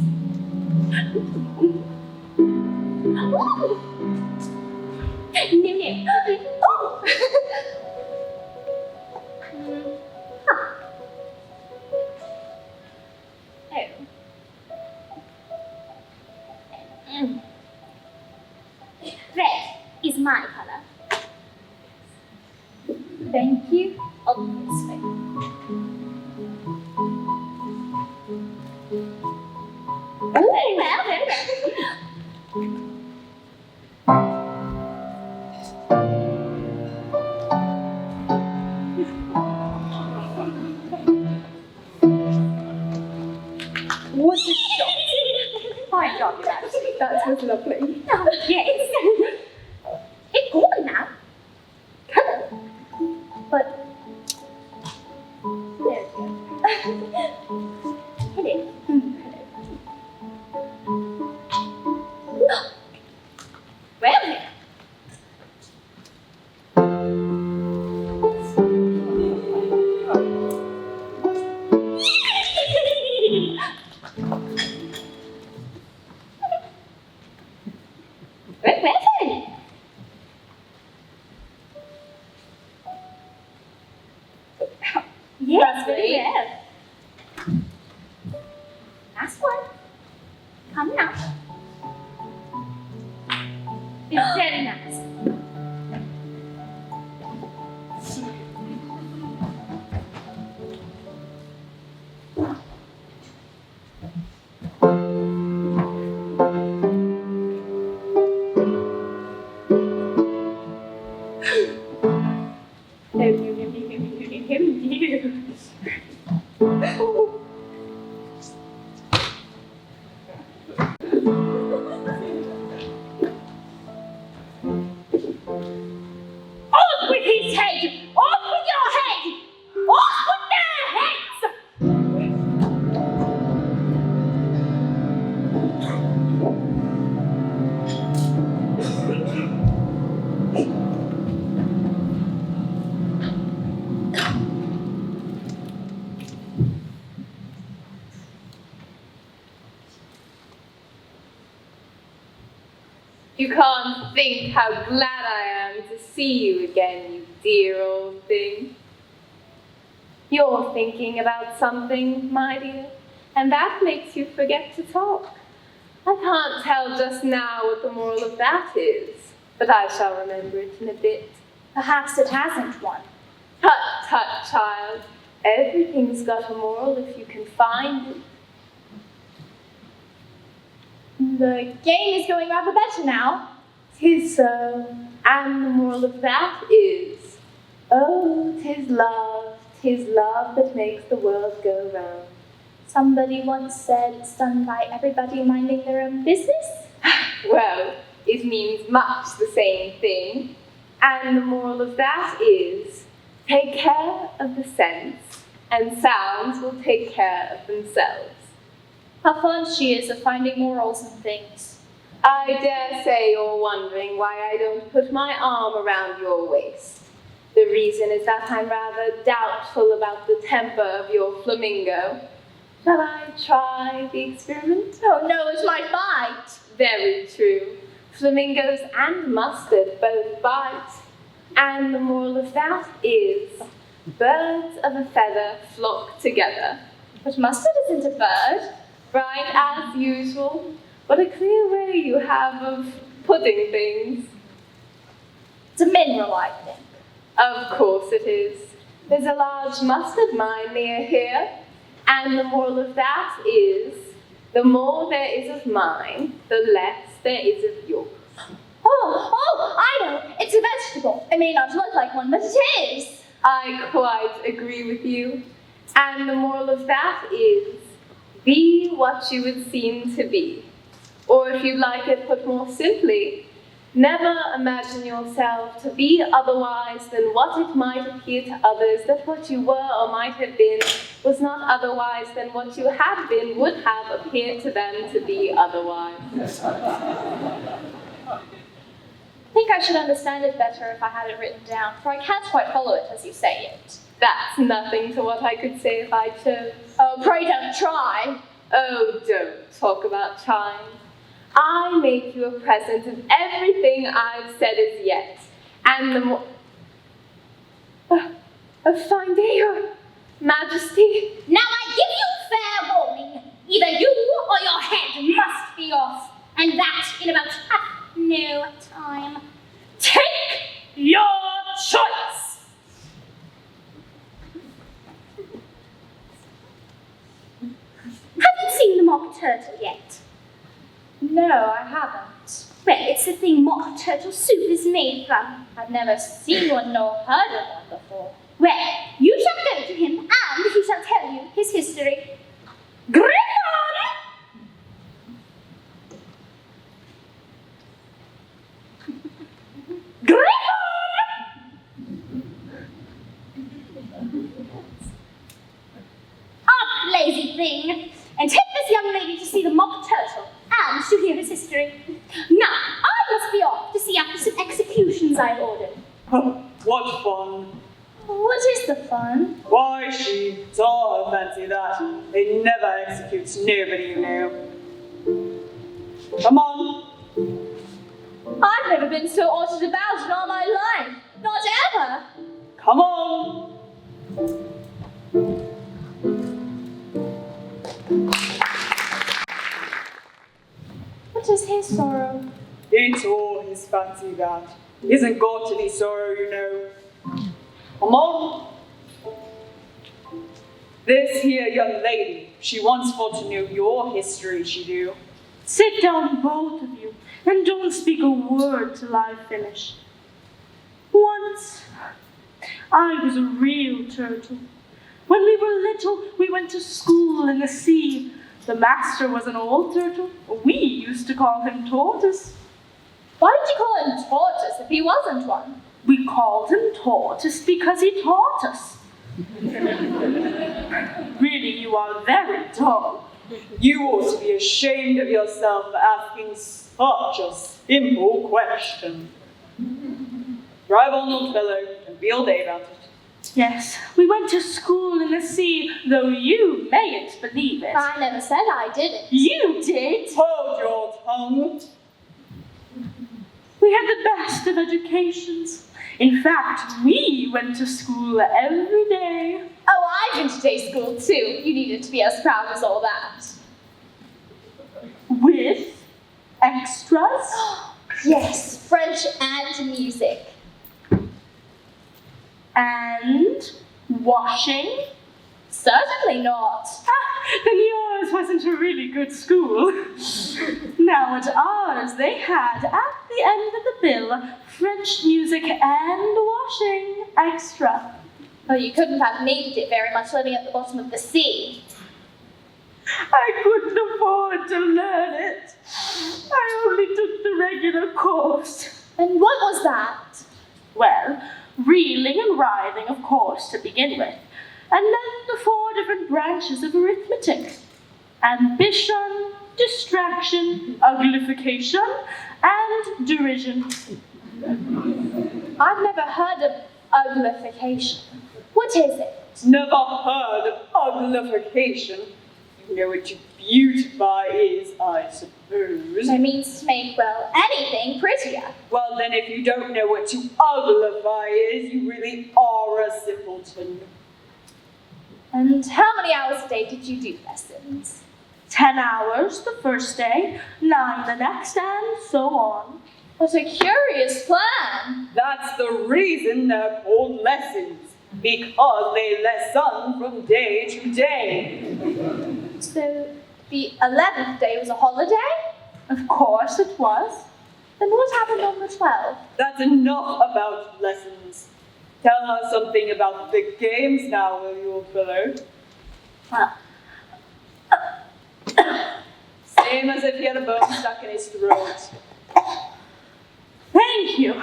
Ooh. No. Oh. Red is my color. Thank you. Obviously. Very well, very well. what a shot. Fine job, Your Majesty. That was lovely. Oh, yes. It's gone now. Come on. But There we go. Hello. Well, then. Well, then. Yes, very well. Last one. Come now. It's very nice. You can't think how glad I am to see you again, you dear old thing. You're thinking about something, my dear, and that makes you forget to talk. I can't tell just now what the moral of that is, but I shall remember it in a bit. Perhaps it hasn't one. Tut, tut, child. Everything's got a moral if you can find it. The game is going rather better now. 'Tis so, and the moral of that is, oh, 'tis love that makes the world go round. Somebody once said it's done by everybody minding their own business. Well, it means much the same thing, and the moral of that is, take care of the sense, and sounds will take care of themselves. How fond she is of finding morals in things. I dare say you're wondering why I don't put my arm around your waist. The reason is that I'm rather doubtful about the temper of your flamingo. Shall I try the experiment? Oh no, it might bite. Very true. Flamingos and mustard both bite. And the moral of that is, birds of a feather flock together. But mustard isn't a bird. Right, as usual. What a clear way you have of putting things. It's a mineral, I think. Of course it is. There's a large mustard mine near here, and the moral of that is, the more there is of mine, the less there is of yours. Oh, I know. It's a vegetable. It may not look like one, but it is. I quite agree with you. And the moral of that is, be what you would seem to be. Or if you'd like it put more simply, never imagine yourself to be otherwise than what it might appear to others that what you were or might have been was not otherwise than what you had been would have appeared to them to be otherwise. I think I should understand it better if I had it written down, for I can't quite follow it as you say it. That's nothing to what I could say if I chose. Oh, pray don't try. Oh, don't talk about trying. I make you a present of everything I've said as yet, and the more... A fine day, your Majesty. Now I give you fair warning. Either you or your head must be off, and that in about no time. Take your choice. Have you seen the mock turtle yet? No, I haven't. Well, it's the thing mock turtle soup is made from. I've never seen one nor heard of one before. Well, you shall go to him, and he shall tell you his history. Griffon! Up, lazy thing, and take this young lady to see the mock turtle, and to hear his history. Now, I must be off to see after some executions I've ordered. What fun! What is the fun? Why, she saw her fancy that. They never executes nobody you know. Come on. I've never been so ordered about in all my life. Not ever. Come on. What is his sorrow? It's all his fancy that. He hasn't got any sorrow, you know. Come on. This here young lady, she wants for to know your history, she do. Sit down, both of you, and don't speak a word till I finish. Once, I was a real turtle. When we were little, we went to school in the sea. The master was an old turtle. We used to call him Tortoise. Why did you call him Tortoise if he wasn't one? We called him Tortoise because he taught us. Really, you are very dull. You ought to be ashamed of yourself for asking such a simple question. Drive on, old fellow, and be all day about it. Yes, we went to school in the sea, though you mayn't believe it. I never said I didn't. You did. Hold your tongue. We had the best of educations. In fact, we went to school every day. Oh, I've been to day school too. You needed to be as proud as all that. With extras? Yes, French and music. And washing? Certainly not. Then yours wasn't a really good school. Now at ours, they had, at the end of the bill, French music and washing extra. Oh, you couldn't have needed it very much living at the bottom of the sea. I couldn't afford to learn it. I only took the regular course. And what was that? Well, reeling and writhing, of course, to begin with. And then the 4 different branches of arithmetic. Ambition, distraction, uglification, and derision. I've never heard of uglification. What is it? Never heard of uglification. You know what to beautify is, I suppose. It means to make, well, anything prettier. Well, then if you don't know what to uglify is, you really are a simpleton. And how many hours a day did you do lessons? 10 hours the first day, 9 the next, and so on. What a curious plan. That's the reason they're called lessons, because they lesson from day to day. So the 11th day was a holiday? Of course it was. Then what happened on the 12th? That's enough about lessons. Tell us something about the games now, will you, old fellow? Well, Same as if he had a bone stuck in his throat. thank you.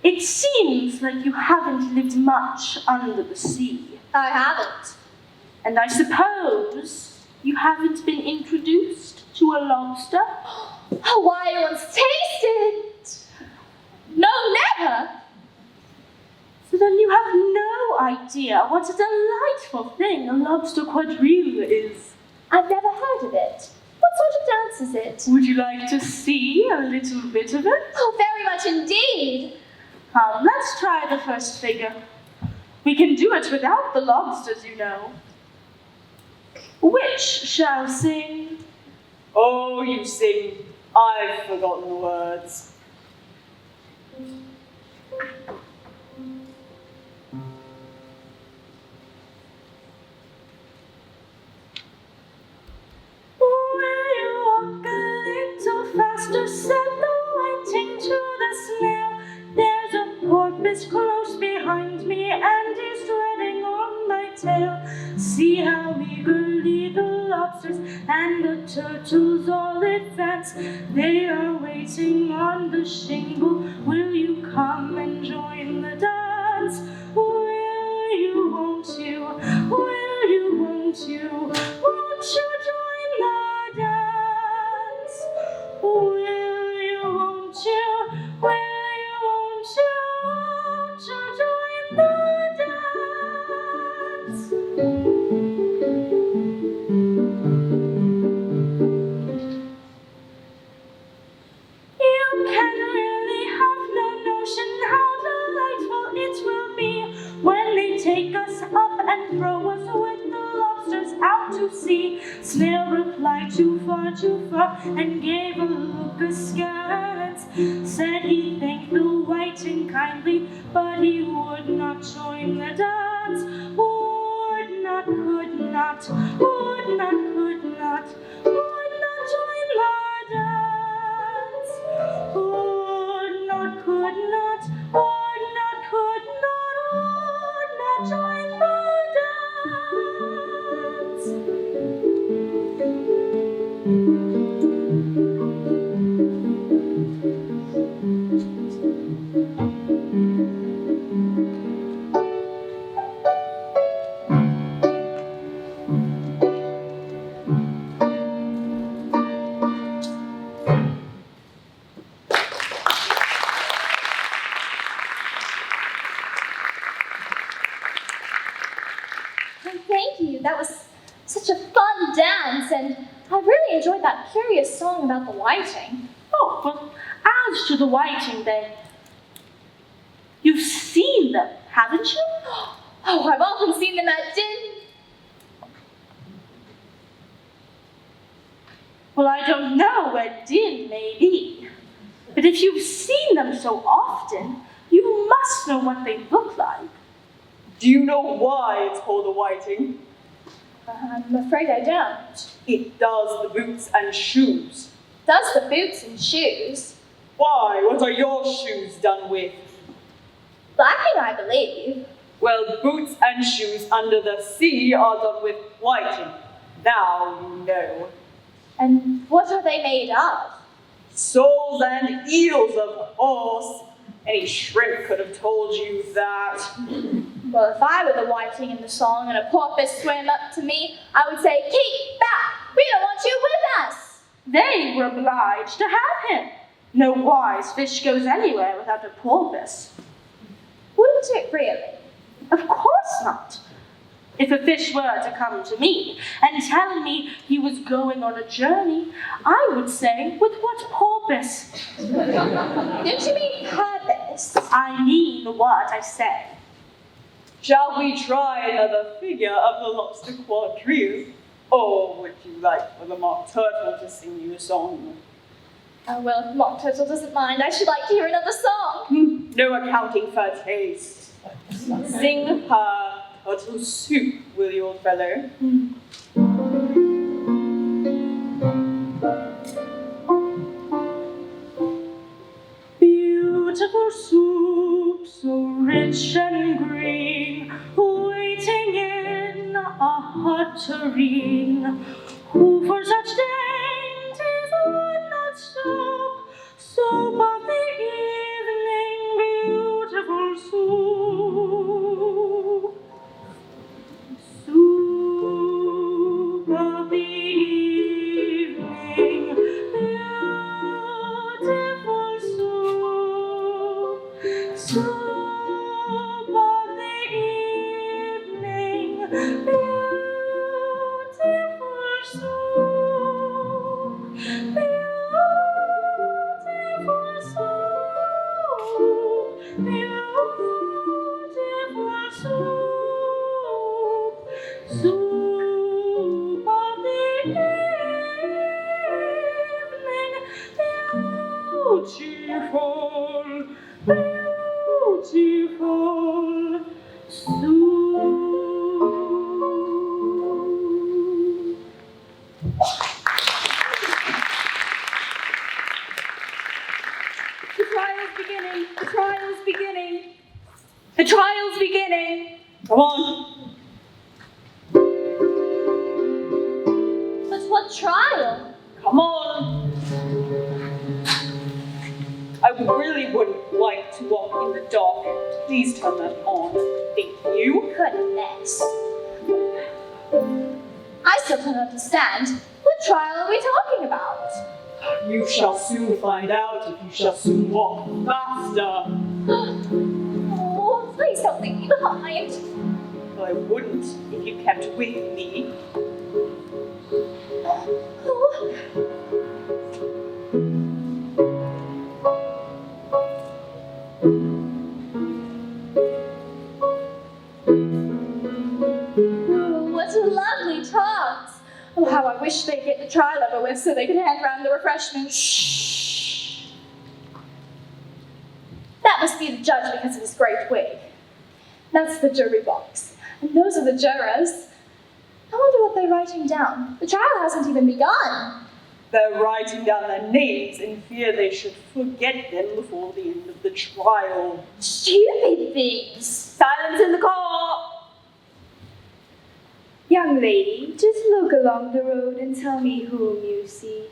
It seems like you haven't lived much under the sea. I haven't. And I suppose you haven't been introduced to a lobster? Oh, why, I once tasted. No, never. So then you have no idea what a delightful thing a lobster quadrille is. I've never heard of it. What sort of dance is it? Would you like to see a little bit of it? Oh, very much indeed. Let's try the first figure. We can do it without the lobsters, you know. Which shall sing? Oh, you sing. I've forgotten the words. Will you walk a little faster, said the whiting to the snail. There's a porpoise close behind me, and he's treading on my tail. See how eagerly the lobsters and the turtles all advance. They are waiting on the shingle. Will you come and join the dance? Will you, won't you? Will you, won't you? Won't you join the dance? Will you, won't you? Will you, won't you? Won't you join the dance? You can really have no notion how delightful it will be when they take us up and throw us with the lobsters out to sea. Snail replied, too far, and gave a look askance. Said he thanked the whiting kindly, but he would not join the dance. Would not, could not, would not, could not, would not join the dance. Would not, could not, would not, could not, would not join the dance. Thank you. That was such a fun dance, and I really enjoyed that curious song about the whiting. Oh, well, As to the whiting, then, you've seen them, haven't you? Oh, I've often seen them at dinner. Well, I don't know where Din may be, but if you've seen them so often, you must know what they look like. Do you know why it's called a whiting? I'm afraid I don't. It does the boots and shoes. Does the boots and shoes? Why? What are your shoes done with? Blacking, I believe. Well, boots and shoes under the sea are done with whiting. Now you know. And what are they made of? Soles and eels, of course. Any shrimp could have told you that. Well, if I were the whiting in the song and a porpoise swam up to me, I would say, "Keep back! We don't want you with us!" They were obliged to have him. No wise fish goes anywhere without a porpoise. Wouldn't it really? Of course not. If a fish were to come to me and tell me he was going on a journey, I would say, with what porpoise? Don't you mean purpose? I mean what I say. Shall we try another figure of the lobster quadrille? Or would you like for the mock turtle to sing you a song? Oh, well, if Mock Turtle doesn't mind, I should like to hear another song. No accounting for taste. Sing her turtle soup, will you, old fellow? Beautiful soup, so rich and green, waiting in a hot tureen. Who for such dainties would not stoop? Soup of the evening, beautiful soup. Soup of the evening, beautiful soup. Soup of the evening, beautiful soup. Beautiful soup. Beautiful soup. Soup of the evening, beautiful, beautiful soup. The trial's beginning. The trial's beginning. The trial's beginning. Come on. But what trial? Come on. I really wouldn't like to walk in the dark. Please turn that on. Thank you. Goodness. I still don't understand. What trial are we talking about? You shall soon find out if you shall soon walk faster. Oh, please don't leave me behind. Well, I wouldn't if you kept with me. Oh. Oh, what a lovely tart. Oh, how I wish they'd get the trial over with so they could hand round the refreshments. Shh. That must be the judge because of his great wig. That's the jury box. And those are the jurors. I wonder what they're writing down. The trial hasn't even begun. They're writing down their names in fear they should forget them before the end of the trial. Stupid things. Silence in the court. Young lady, just look along the road and tell me whom you see.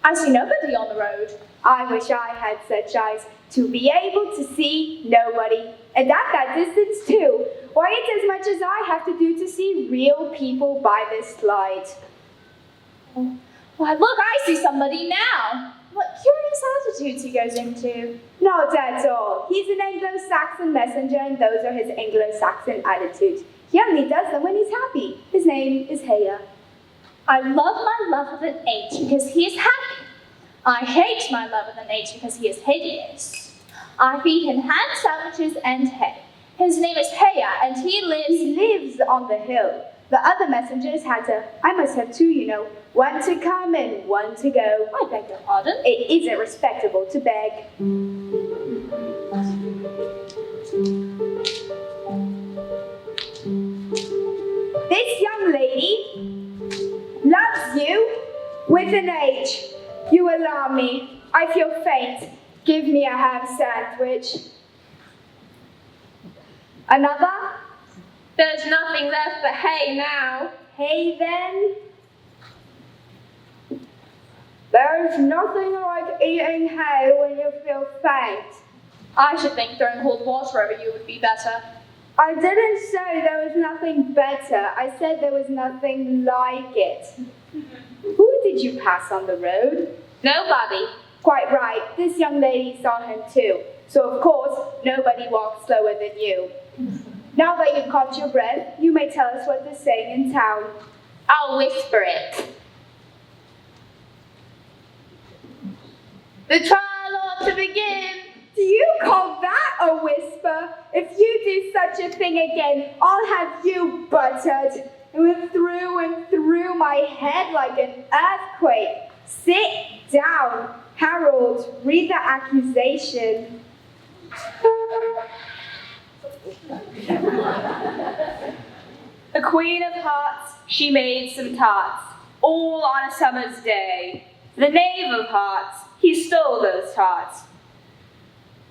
I see nobody on the road. I wish I had such eyes to be able to see nobody, and at that distance too. Why, it's as much as I have to do to see real people by this light. Why, look, I see somebody now. What curious attitudes he goes into. Not at all. He's an Anglo-Saxon messenger, and those are his Anglo-Saxon attitudes. He only does them when he's happy. His name is Heya. I love my love of an H because he is happy. I hate my lover the Nate because he is hideous. I feed him ham sandwiches and hay. His name is Heya, and he lives on the hill. The other messengers I must have two, you know, one to come and one to go. I beg your pardon? It isn't respectable to beg. This young lady loves you with an H. You alarm me. I feel faint. Give me a ham sandwich. Another? There's nothing left but hay now. Hay then? There's nothing like eating hay when you feel faint. I should think throwing cold water over you would be better. I didn't say there was nothing better. I said there was nothing like it. Who did you pass on the road? Nobody. Quite right. This young lady saw him too. So of course, nobody walks slower than you. Now that you've caught your breath, you may tell us what they're saying in town. I'll whisper it. The trial ought to begin. Do you call that a whisper? If you do such a thing again, I'll have you buttered. It went through and through my head like an earthquake. Sit down. Harold, read the accusation. The Queen of Hearts, she made some tarts, all on a summer's day. The Knave of Hearts, he stole those tarts,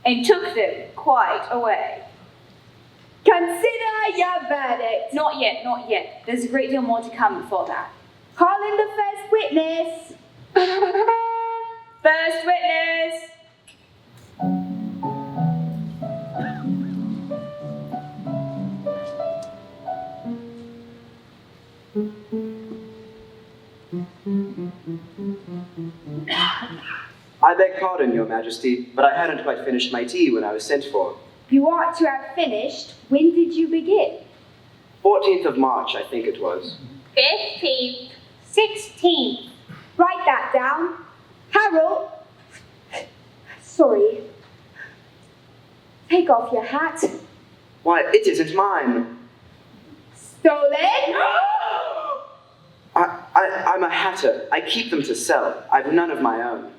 and took them quite away. Consider your verdict. Not yet, not yet. There's a great deal more to come before that. Call in the first witness. First witness. I beg pardon, Your Majesty, but I hadn't quite finished my tea when I was sent for. You ought to have finished. When did you begin? 14th of March, I think it was. 15th. 16th. Write that down. Harold. Sorry. Take off your hat. Why, it isn't mine. Stolen? I'm a hatter. I keep them to sell. I've none of my own.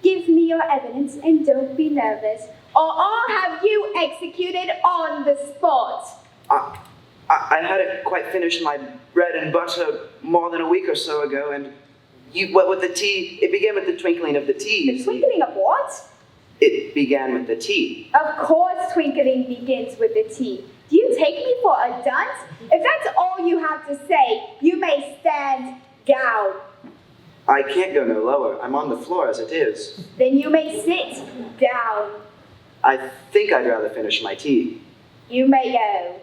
Give me your evidence and don't be nervous, or I'll have you executed on the spot. I hadn't quite finished my bread and butter more than a week or so ago, and what with the tea, it began with the twinkling of the tea. The twinkling of what? It began with the tea. Of course twinkling begins with the tea. Do you take me for a dunce? If that's all you have to say, you may stand down. I can't go no lower. I'm on the floor as it is. Then you may sit down. I think I'd rather finish my tea. You may go.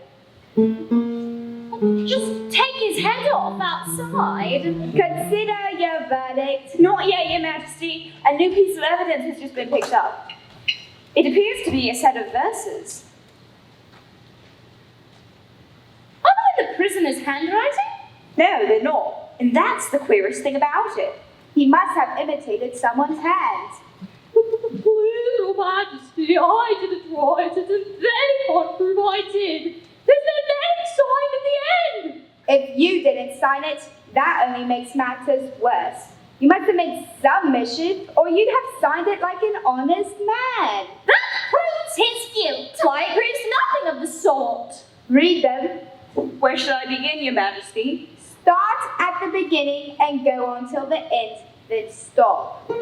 Just take his head off outside. Consider your verdict. Not yet, Your Majesty. A new piece of evidence has just been picked up. It appears to be a set of verses. Are they in the prisoner's handwriting? No, they're not. And that's the queerest thing about it. He must have imitated someone's hand. Please, Your Majesty, I didn't write it, and they can't prove I did. There's no name signed at the end. If you didn't sign it, that only makes matters worse. You must have made some mischief, or you'd have signed it like an honest man. That proves his guilt. Why, it proves nothing of the sort. Read them. Where shall I begin, Your Majesty? Start at the beginning and go on till the end, then stop. They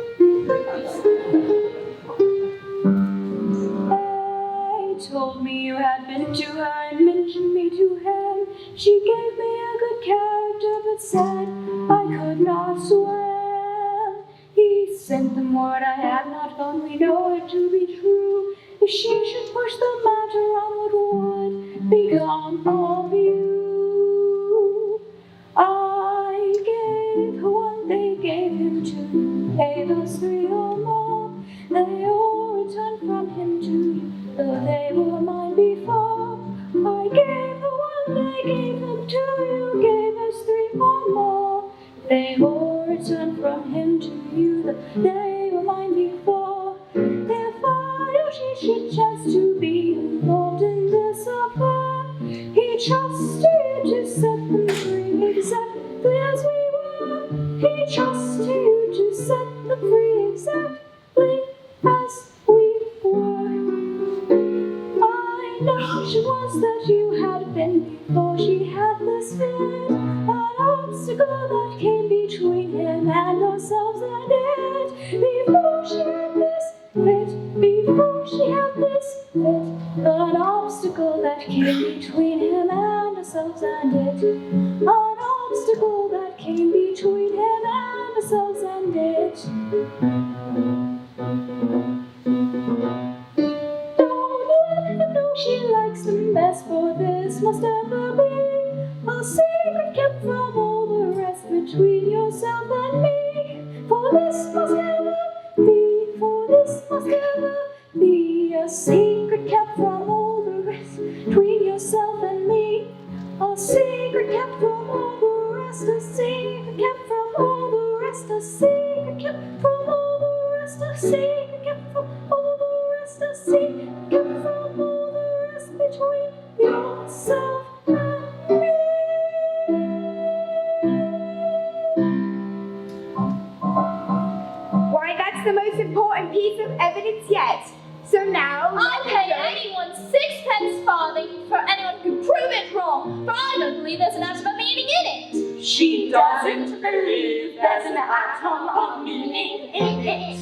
told me you had been to her and mentioned me to him. She gave me a good character, but said I could not swear. He sent them word I had not gone, we know it to be true. If she should push the matter on, what would become of you? I gave her one, they gave him two, gave us three or more. They all returned from him to you, though they were mine before. I gave her one, they gave them two, you gave us three or more. They all returned from him to you, though they to set them free exactly as we were. He trusts you to set them free exactly as we were. I know she was that you had been before she had this fit, an obstacle that came between him and ourselves and it. Before she had this fit, before she had this fit, an obstacle that came between him and ourselves and it. An obstacle that came between him and ourselves and it. Don't let him know she likes him best, for this must ever be a secret kept from all the rest between yourself and me. For this must ever be, for this must ever be a secret kept from all the rest between yourself and me. A secret kept from all the rest, a secret kept from all the rest, a secret kept from all the rest, a secret kept from all the rest, a secret kept from all the rest between yourself and me. Why, that's the most important piece of evidence yet. So now... I'll pay anyone 6 farthing for anyone who can prove it wrong, for I don't believe there's an atom of meaning in it. She doesn't believe there's an atom of meaning in it.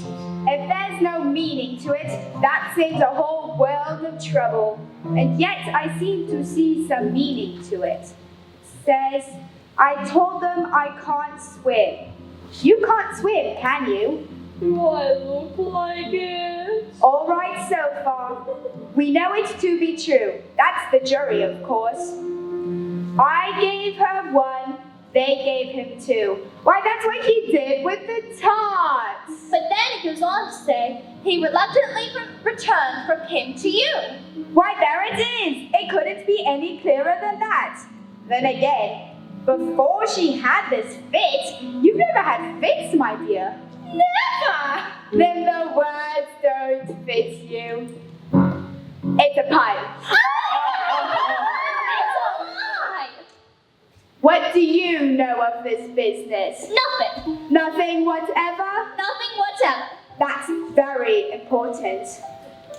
If there's no meaning to it, that saves a whole world of trouble. And yet I seem to see some meaning to it. It says, I told them I can't swim. You can't swim, can you? Do I look like it? All right so far. We know it to be true. That's the jury, of course. I gave her 1, they gave him 2. Why, that's what he did with the tarts. But then it goes on to say, he reluctantly returned from him to you. Why, there it is. It couldn't be any clearer than that. Then again, before she had this fit, you've never had fits, my dear. Never! Then the words don't fit you. It's a pun. It's a lie! What do you know of this business? Nothing. Nothing whatever? Nothing whatever. That's very important.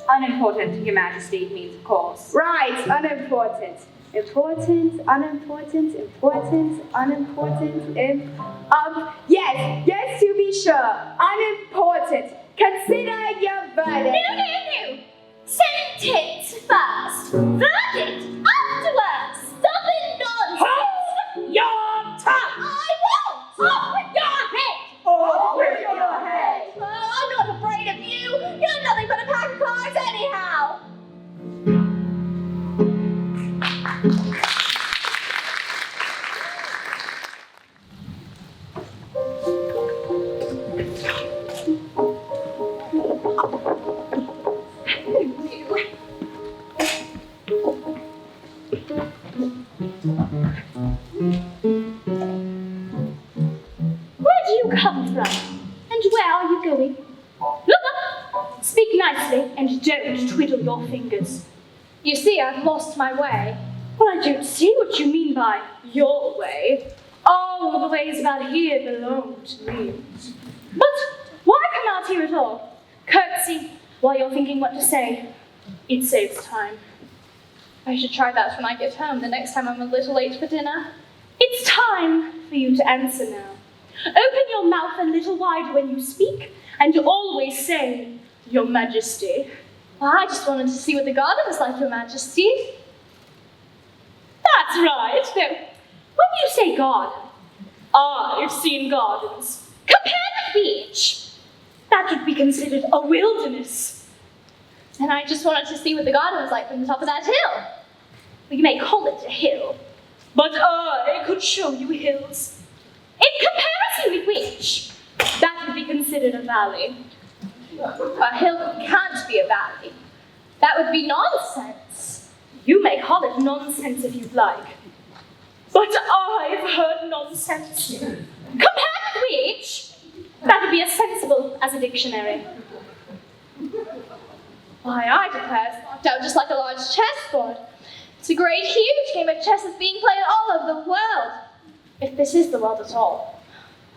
Unimportant, Your Majesty, means of course. Right, unimportant. Important, unimportant, important, unimportant, yes, to be sure. Unimportant. Consider your verdict. No. Sentence first. Verdict afterwards. Stop it nonsense. Hold your tongue! I won't. Off with your head. Off with your head! Oh, I'm not afraid of you. You're nothing but a pack of cards anyhow. Where do you come from? And where are you going? Look up! Speak nicely and don't twiddle your fingers. You see, I've lost my way. Well, I don't see what you mean by your way. All the ways about here belong to me. But why come out here at all? Curtsy while you're thinking what to say. It saves time. I should try that when I get home, the next time I'm a little late for dinner. It's time for you to answer now. Open your mouth a little wider when you speak, and always say, Your Majesty. I just wanted to see what the garden was like, Your Majesty. That's right. Now, when you say garden, I've seen gardens. Compared with which, that would be considered a wilderness. And I just wanted to see what the garden was like from the top of that hill. We may call it a hill, but I could show you hills. In comparison with which, that would be considered a valley. A hill can't be a valley. That would be nonsense. You may call it nonsense if you'd like. But I've heard nonsense. Compared with which, that would be as sensible as a dictionary. Why, I declare it's marked out just like a large chessboard. It's a great, huge game of chess that's being played all over the world. If this is the world at all.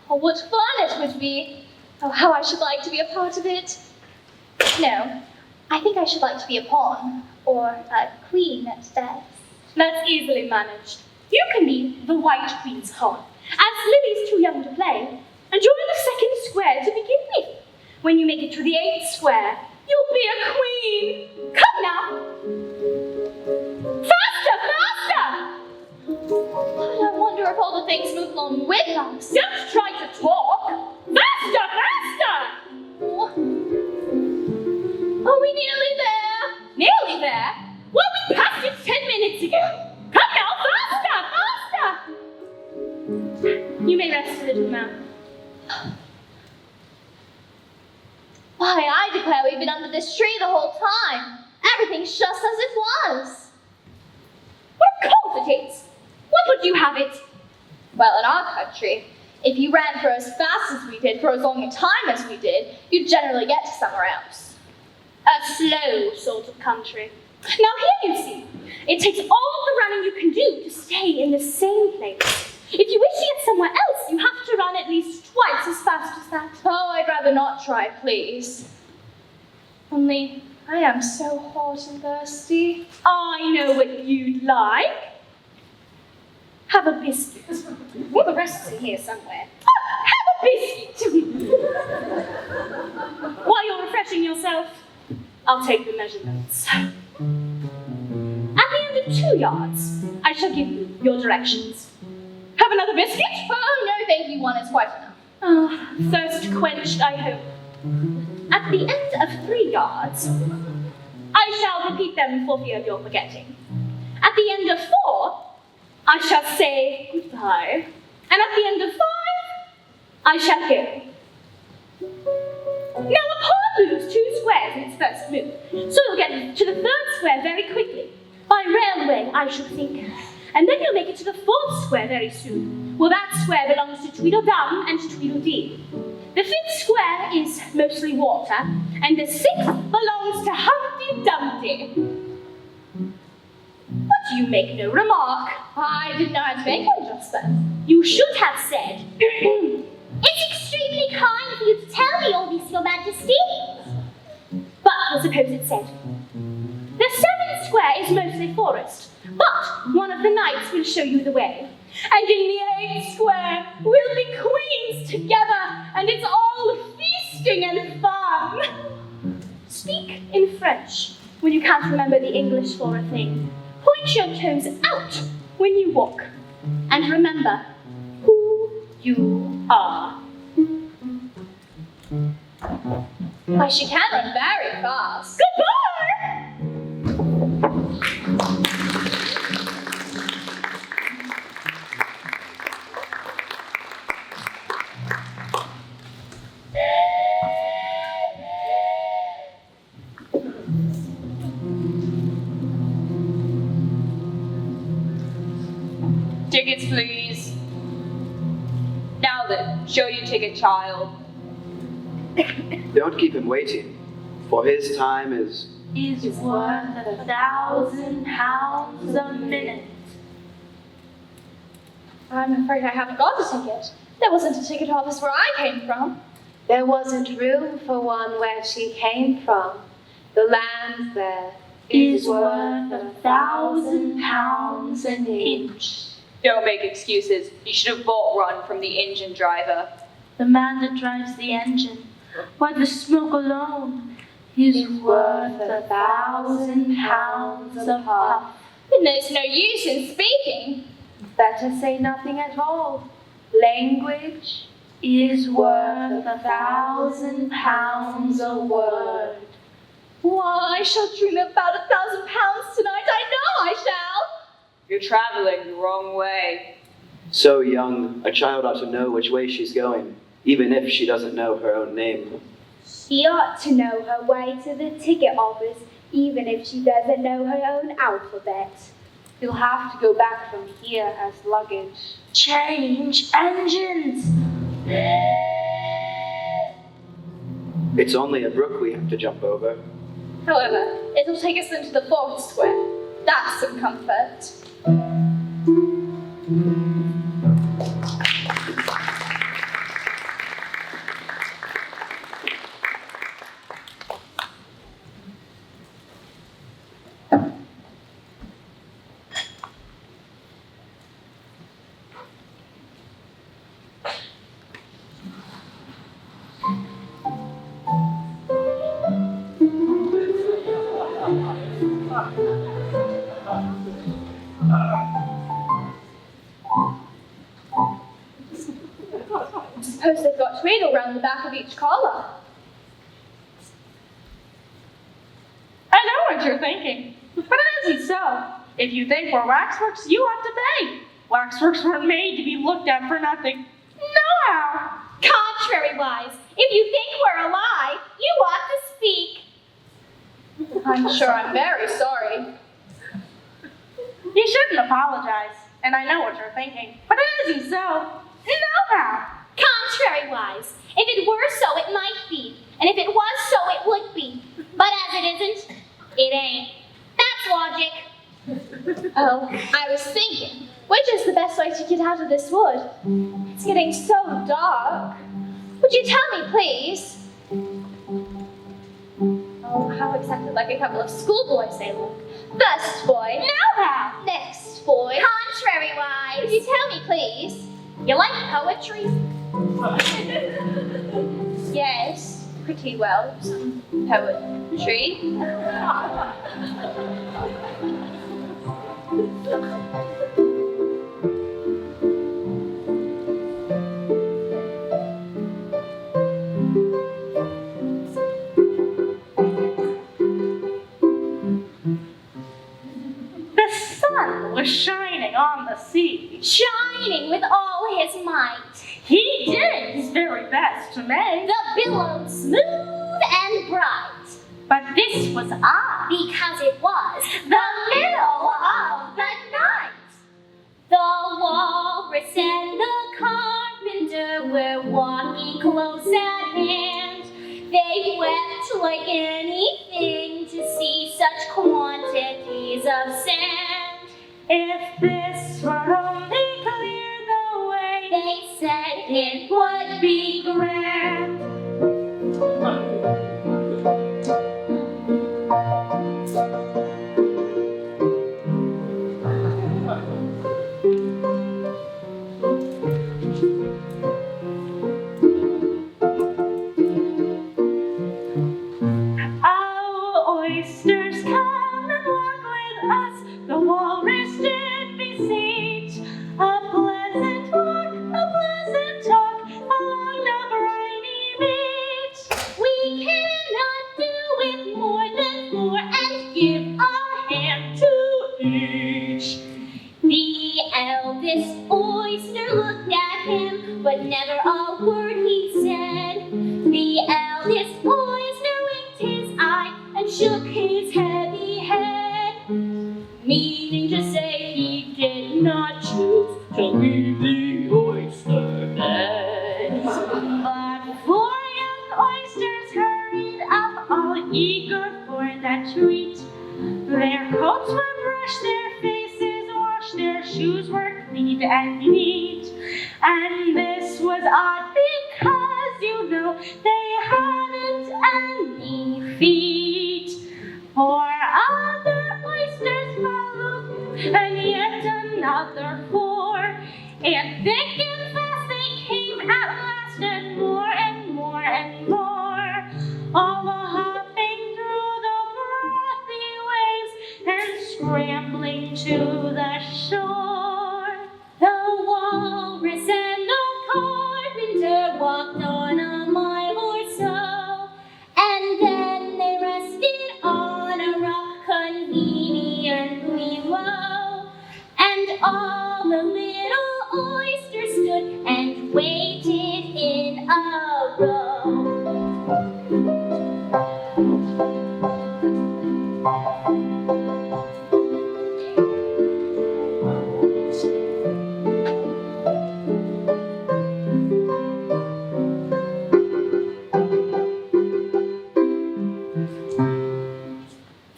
Oh, what fun it would be. Oh, how I should like to be a part of it. No, I think I should like to be a pawn, or a queen at best. That's easily managed. You can be the White Queen's pawn, as Lily's too young to play, and you're in the second square to begin with. When you make it to the 8th square, you'll be a queen. Come now. Faster, faster! I wonder if all the things move along with us. Don't try to talk. Faster, faster! Are we nearly there? Nearly there? Well, we passed it 10 minutes ago. Come now, faster, faster! You may rest a little now. Why, I declare we've been under this tree the whole time. Everything's just as it was. Of course it is. What would you have it? Well, in our country, if you ran for as fast as we did for as long a time as we did, you'd generally get to somewhere else. A slow sort of country. Now here you see, it takes all the running you can do to stay in the same place. If you wish to get somewhere else, you have to run at least twice as fast as that. Oh, I'd rather not try, please. Only, I am so hot and thirsty. I know what you'd like. Have a biscuit. Well, the rest is in here somewhere. Have a biscuit. While you're refreshing yourself, I'll take the measurements. At the end of 2 yards, I shall give you your directions. Have another biscuit? Oh, no, thank you, 1 is quite enough. Ah, thirst quenched, I hope. At the end of 3 yards, I shall repeat them for fear of your forgetting. At the end of 4, I shall say goodbye. And at the end of 5, I shall go. Now the pawn moves 2 squares in its first move, so you'll get to the 3rd square very quickly. By railway, I should think. And then you'll make it to the 4th square very soon. Well, that square belongs to Tweedledum and Tweedledee. The 5th square is mostly water, and the 6th belongs to Humpty Dumpty. But you make no remark. I didn't know how to make one just then. You should have said, It's extremely kind of you to tell me all this, Your Majesty. but we'll suppose it said. The 7th square is mostly forest, but one of the knights will show you the way. And in the 8th square, we'll be queens together, and it's all feasting and fun. Speak in French when you can't remember the English for a thing. Point your toes out when you walk. And remember who you are. Why, she can run very fast. Goodbye! Tickets, please. Now then, show your ticket, child. Don't keep him waiting, for his time is worth 1,000 pounds a minute. I'm afraid I haven't got a ticket. There wasn't a ticket office where I came from. There wasn't room for one where she came from. The land there Is worth 1,000 pounds an inch. Don't make excuses. You should have bought one from the engine driver. The man that drives the engine, why the smoke alone, is worth 1,000 pounds a puff. Then there's no use in speaking. better say nothing at all. Language Is worth 1,000 pounds a word. Why, I shall dream about 1,000 pounds tonight. I know I shall. You're traveling the wrong way. so young, a child ought to know which way she's going, even if she doesn't know her own name. She ought to know her way to the ticket office, even if she doesn't know her own alphabet. you'll have to go back from here as luggage. Change engines! It's only a brook we have to jump over. However, it'll take us into the 4th square. That's some comfort. Suppose they've got tweedle round the back of each collar. I know what you're thinking, but it isn't so. If you think we're waxworks, you ought to pay. Waxworks weren't made to be looked at for nothing. Nohow. Contrary-wise, if you think we're a lie, you ought to speak. I'm sure I'm very sorry. You shouldn't apologize, and I know what you're thinking, but it isn't so. Nohow. Contrary-wise, if it were so, it might be. And if it was so, it would be. But as it isn't, it ain't. That's logic. Oh, I was thinking, which is the best way to get out of this wood? It's getting so dark. Would you tell me, please? Oh, how exactly like a couple of schoolboys they look. First boy, Nohow. next boy. Contrary-wise. Would you tell me, please? You like poetry? Yes, pretty well. Some poetry. The sun was shining on the sea. Shining with all his might. He did his very best to make. The billows smooth and bright. But this was odd. Because it was the middle of the night. The walrus and the carpenter were walking close at hand. They wept like anything to see such quantities of sand. If this were only clear the way, They said it would be grand. Oh, oysters, come and walk with us. The walrus did beseech. A pleasant walk, a pleasant talk along the briny beach. We cannot do with more than four and give a hand to Each. the eldest oyster looked at him, but never a word he said. The eldest oyster winked his eye and shook his heavy head, meaning to say he did not choose To leave the oyster bed. But four young oysters hurried up, all eager for that treat. Their coats were brushed, their faces washed, their shoes were clean and neat. And this was odd because, you know, they hadn't any feet. Four other oysters followed, and yet another four. And thick and fast they came at last, and more and more and more. All hopping through the frothy waves and scrambling to the shore. The walrus and the carpenter walked on a mile or so, and then they rested on a rock conveniently low. And all the little oysters stood and waited in a row.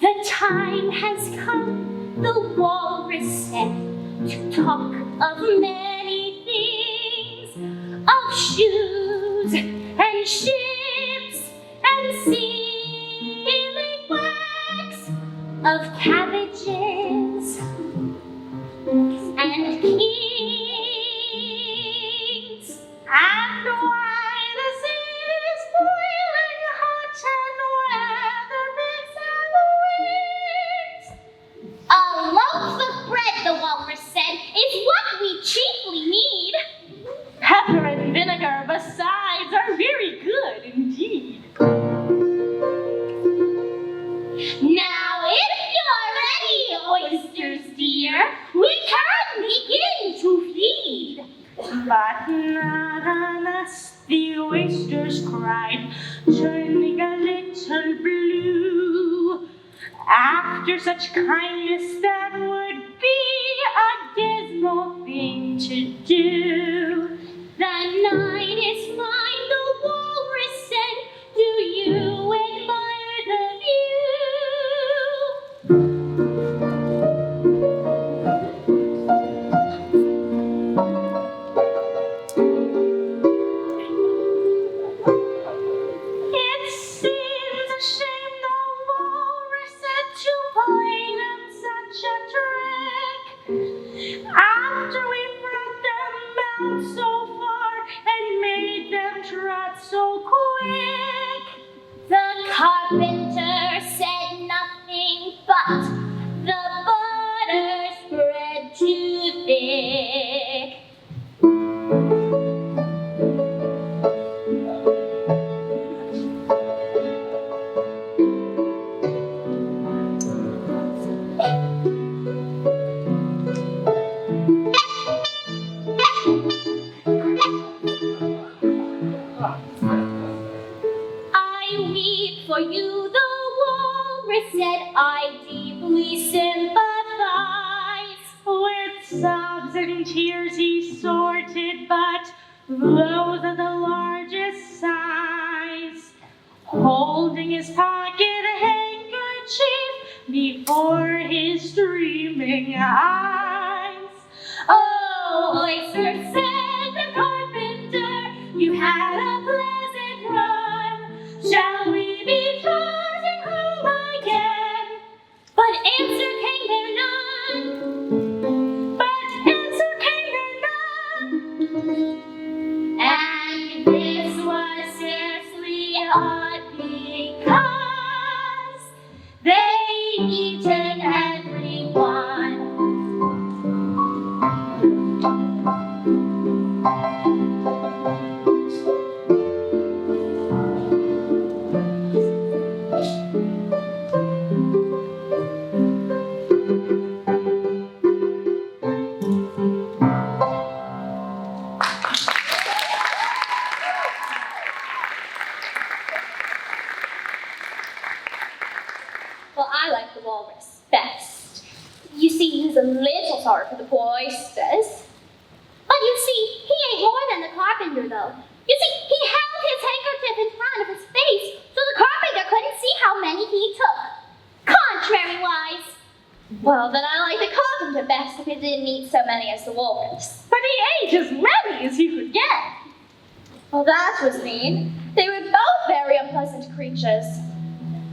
The time has come, the of many things, of shoes and ships and sealing wax, of cabbages and kings, and why the sea is boiling hot and weather bids have wings. A loaf of bread, the walrus said, is what we chiefly need. Pepper and vinegar besides are very good indeed. Now, if you're ready, oysters dear, we can begin to feed. But not on us, the oysters cried, turning a little blue. After such kindness, that would be a dismal thing to do. The night is fine, the walrus said. Do you admire the It seems a shame the walrus said to play them such a trick. After we brought them out so far and made them trot so quick. The carpenter said nothing, but the butter spread too thick. I weep for you, the walrus said. I deeply sympathize. With sobs and tears he sorted, but those of the largest size. Holding his pocket handkerchief before his streaming eyes. Oh, oyster, said the carpenter, you had a pleasant run. Shall we be trotting home again? But answer came there none. And this was scarcely odd, because they'd eaten everyone. Well, I like the walrus best. You see, he's a little sorry for the poor oysters. But you see, he ain't more than the carpenter, though. You see, he held his handkerchief in front of his face, so the carpenter couldn't see how many he took. Contrary-wise. Well, then I like the carpenter best if he didn't eat so many as the walrus. But he ate as many as he could get. Well, that was mean. They were both very unpleasant creatures.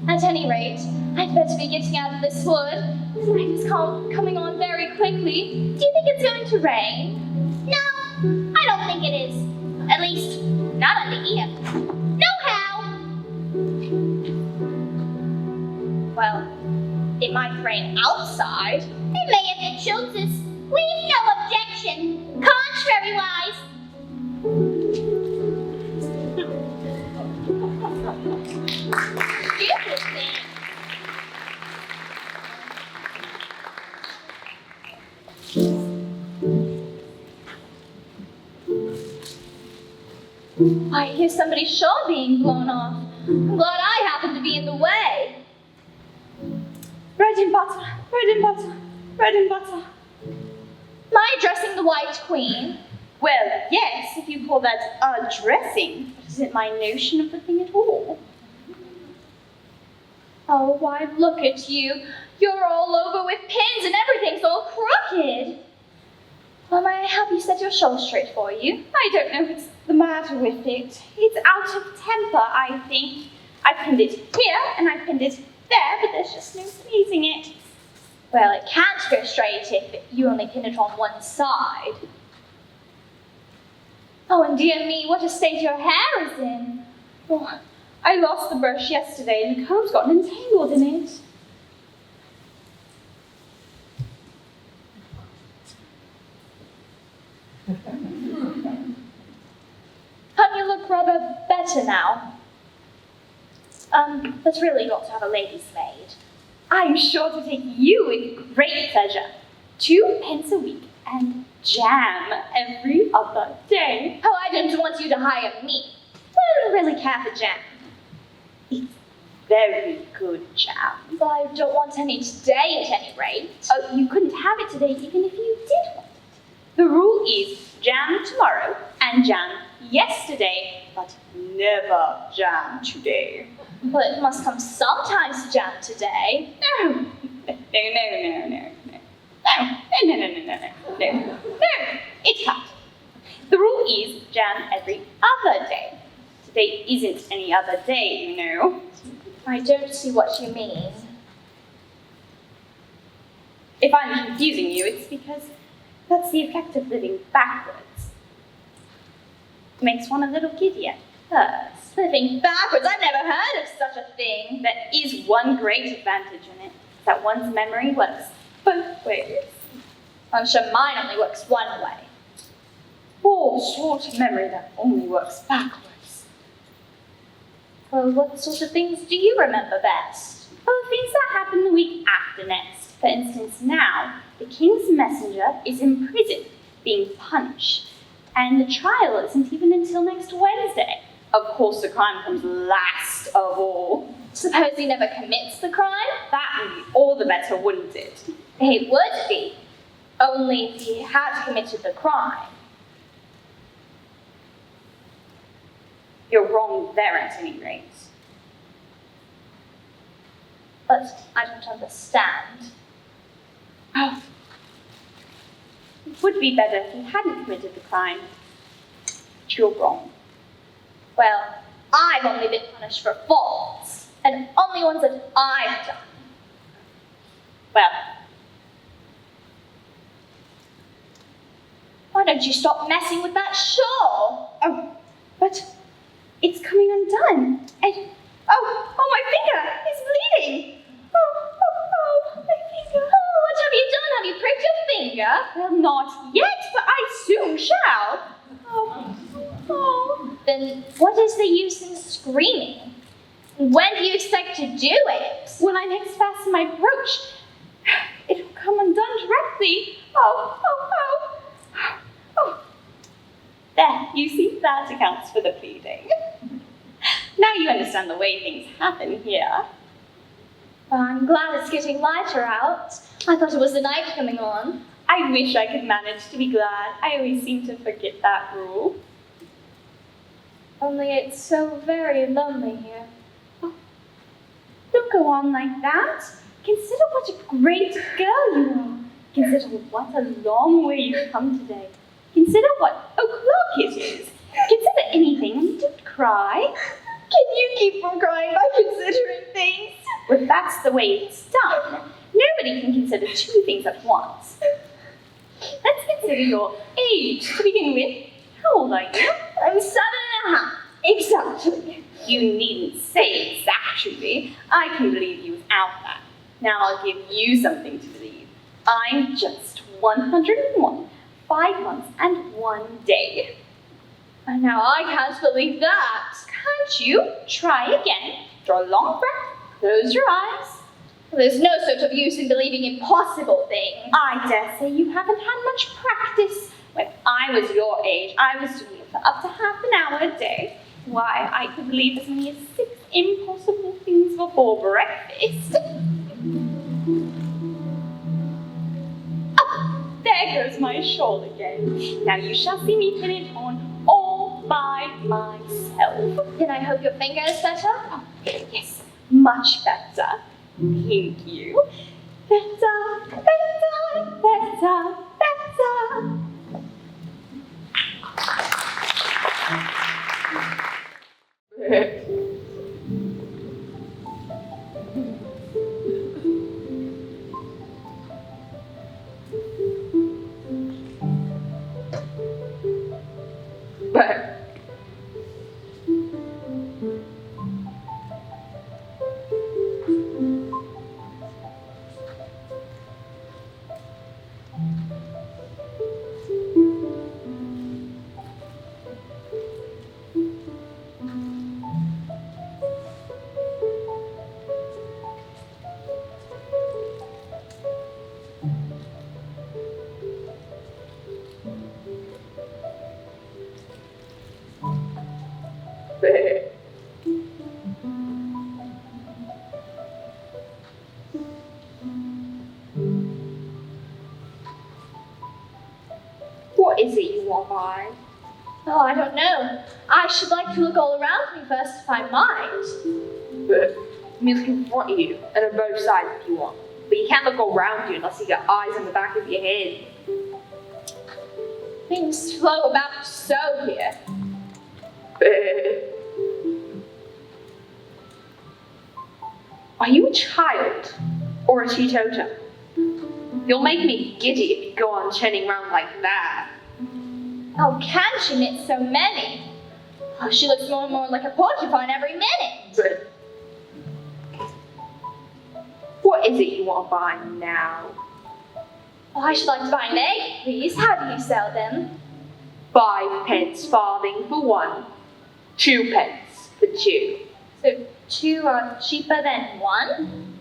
At any rate, I'd better be getting out of this wood. The night is coming on very quickly. Do you think it's going to rain? No, I don't think it is. At least, not under here. Nohow. Well, it might rain outside. It may if it chooses. We've no objection. Contrary-wise. Stupid thing. I hear somebody's shawl being blown off. I'm glad I happened to be in the way. Bread and butter, bread and butter, bread and butter. Am I addressing the White Queen? Well, yes, if you call that dressing. But isn't my notion of the thing at all? Oh, why, look at you. You're all over with pins and everything's all crooked. Well, may I help you set your shawl straight for you? I don't know what's the matter with it. It's out of temper, I think. I pinned it here and I pinned it there, but there's just no pleasing it. Well, it can't go straight if you only pin it on one side. Oh, and dear me, what a state your hair is in. Oh, I lost the brush yesterday and the comb's gotten entangled in it. Don't you look rather better now? But really you ought to have a lady's maid. I'm sure to take you with great pleasure. 2 pence a week and jam every other day. Oh, I don't want you to hire me. I don't really care for jam. It's very good jam. Well, I don't want any today at any rate. Oh, you couldn't have it today even if you did want it. The rule is jam tomorrow and jam yesterday, but never jam today. Well, it must come sometimes to jam today. No, it's cut. The rule is jam every other day. Today isn't any other day, you know. I don't see what you mean. If I'm confusing you, it's because that's the effect of living backwards. It makes one a little giddy at first. Living backwards? I've never heard of such a thing. There is one great advantage in it, that one's memory works both ways. I'm sure mine only works one way. Poor sort of memory that only works backwards. Well, what sort of things do you remember best? Oh, things that happen the week after next. For instance, now, the king's messenger is in prison, being punished, and the trial isn't even until next Wednesday. Of course, the crime comes last of all. Suppose he never commits the crime? That would be all the better, wouldn't it? It would be. Only if he had committed the crime. You're wrong there at any rate. But I don't understand. Oh. It would be better if he hadn't committed the crime. But you're wrong. Well, I've only been punished for faults, and only ones that I've done. Well, why don't you stop messing with that shawl? oh, but it's coming undone. And, oh, my finger is bleeding. Oh, my finger. Oh, what have you done? Have you pricked your finger? Well, not yet, but I soon shall. Oh. Then what is the use in screaming? When do you expect to do it? When I next fasten my brooch, it'll come undone directly. Oh. There, you see, that accounts for the pleading. Now you understand the way things happen here. Well, I'm glad it's getting lighter out. I thought it was the night coming on. I wish I could manage to be glad. I always seem to forget that rule. Only it's so very lonely here. Oh, don't go on like that. Consider what a great girl you are. Consider what a long way you've come today. Consider what o'clock it is. Consider anything and don't cry. Can you keep from crying by considering things? Well, that's the way it's done. Nobody can consider 2 things at once. Let's consider your age to begin with. How old are you? I'm 7.5. Exactly. You needn't say exactly. I can believe you without that. Now I'll give you something to believe. I'm just 101, 5 months and 1 day. And now I can't believe that. Can't you? Try again. Draw a long breath. Close your eyes. There's no sort of use in believing impossible things. I dare say you haven't had much practice. When I was your age, I was doing it for up to half an hour a day. Why, I could believe as many as 6 impossible things before breakfast. Oh, there goes my shawl again. Now you shall see me pin it on all by myself. Then I hope your finger is better? Oh, yes, much better. Thank you. Better. What is it you want, mine? Oh, I don't know. I should like to look all around me first to find mine. But means confront you, and on both sides if you want. But you can't look all around you unless you got eyes on the back of your head. Being slow about so here. Are you a child or a teetotum? You'll make me giddy if you go on turning around like that. How can she knit so many? Oh, she looks more and more like a porcupine every minute. But what is it you want to buy now? Oh, I should like to buy an egg, please. How do you sell them? 5 pence farthing for 1, 2 pence for 2. So 2 are cheaper than 1?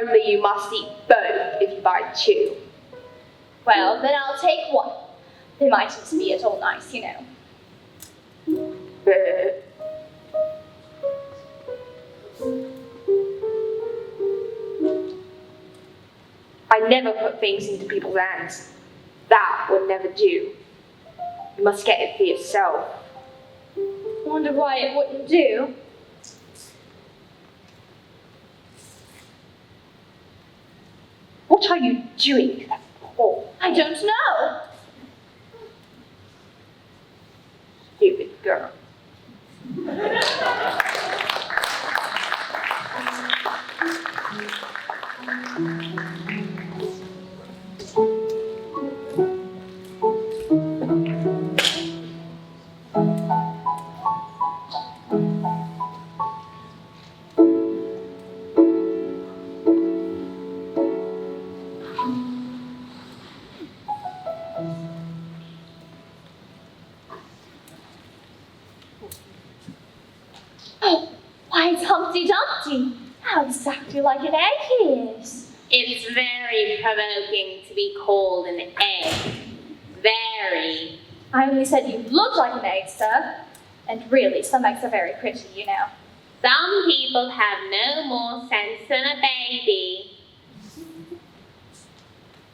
Only you must eat both if you buy 2. Well, then I'll take 1. They mightn't be at all nice, you know. I never put things into people's hands. That would never do. You must get it for yourself. I wonder why it wouldn't do. What are you doing to that poor, I don't know. stupid girl? Why, it's Humpty Dumpty. How exactly like an egg he is. It's very provoking to be called an egg. Very. I only said you look like an egg, sir. And really, some eggs are very pretty, you know. Some people have no more sense than a baby.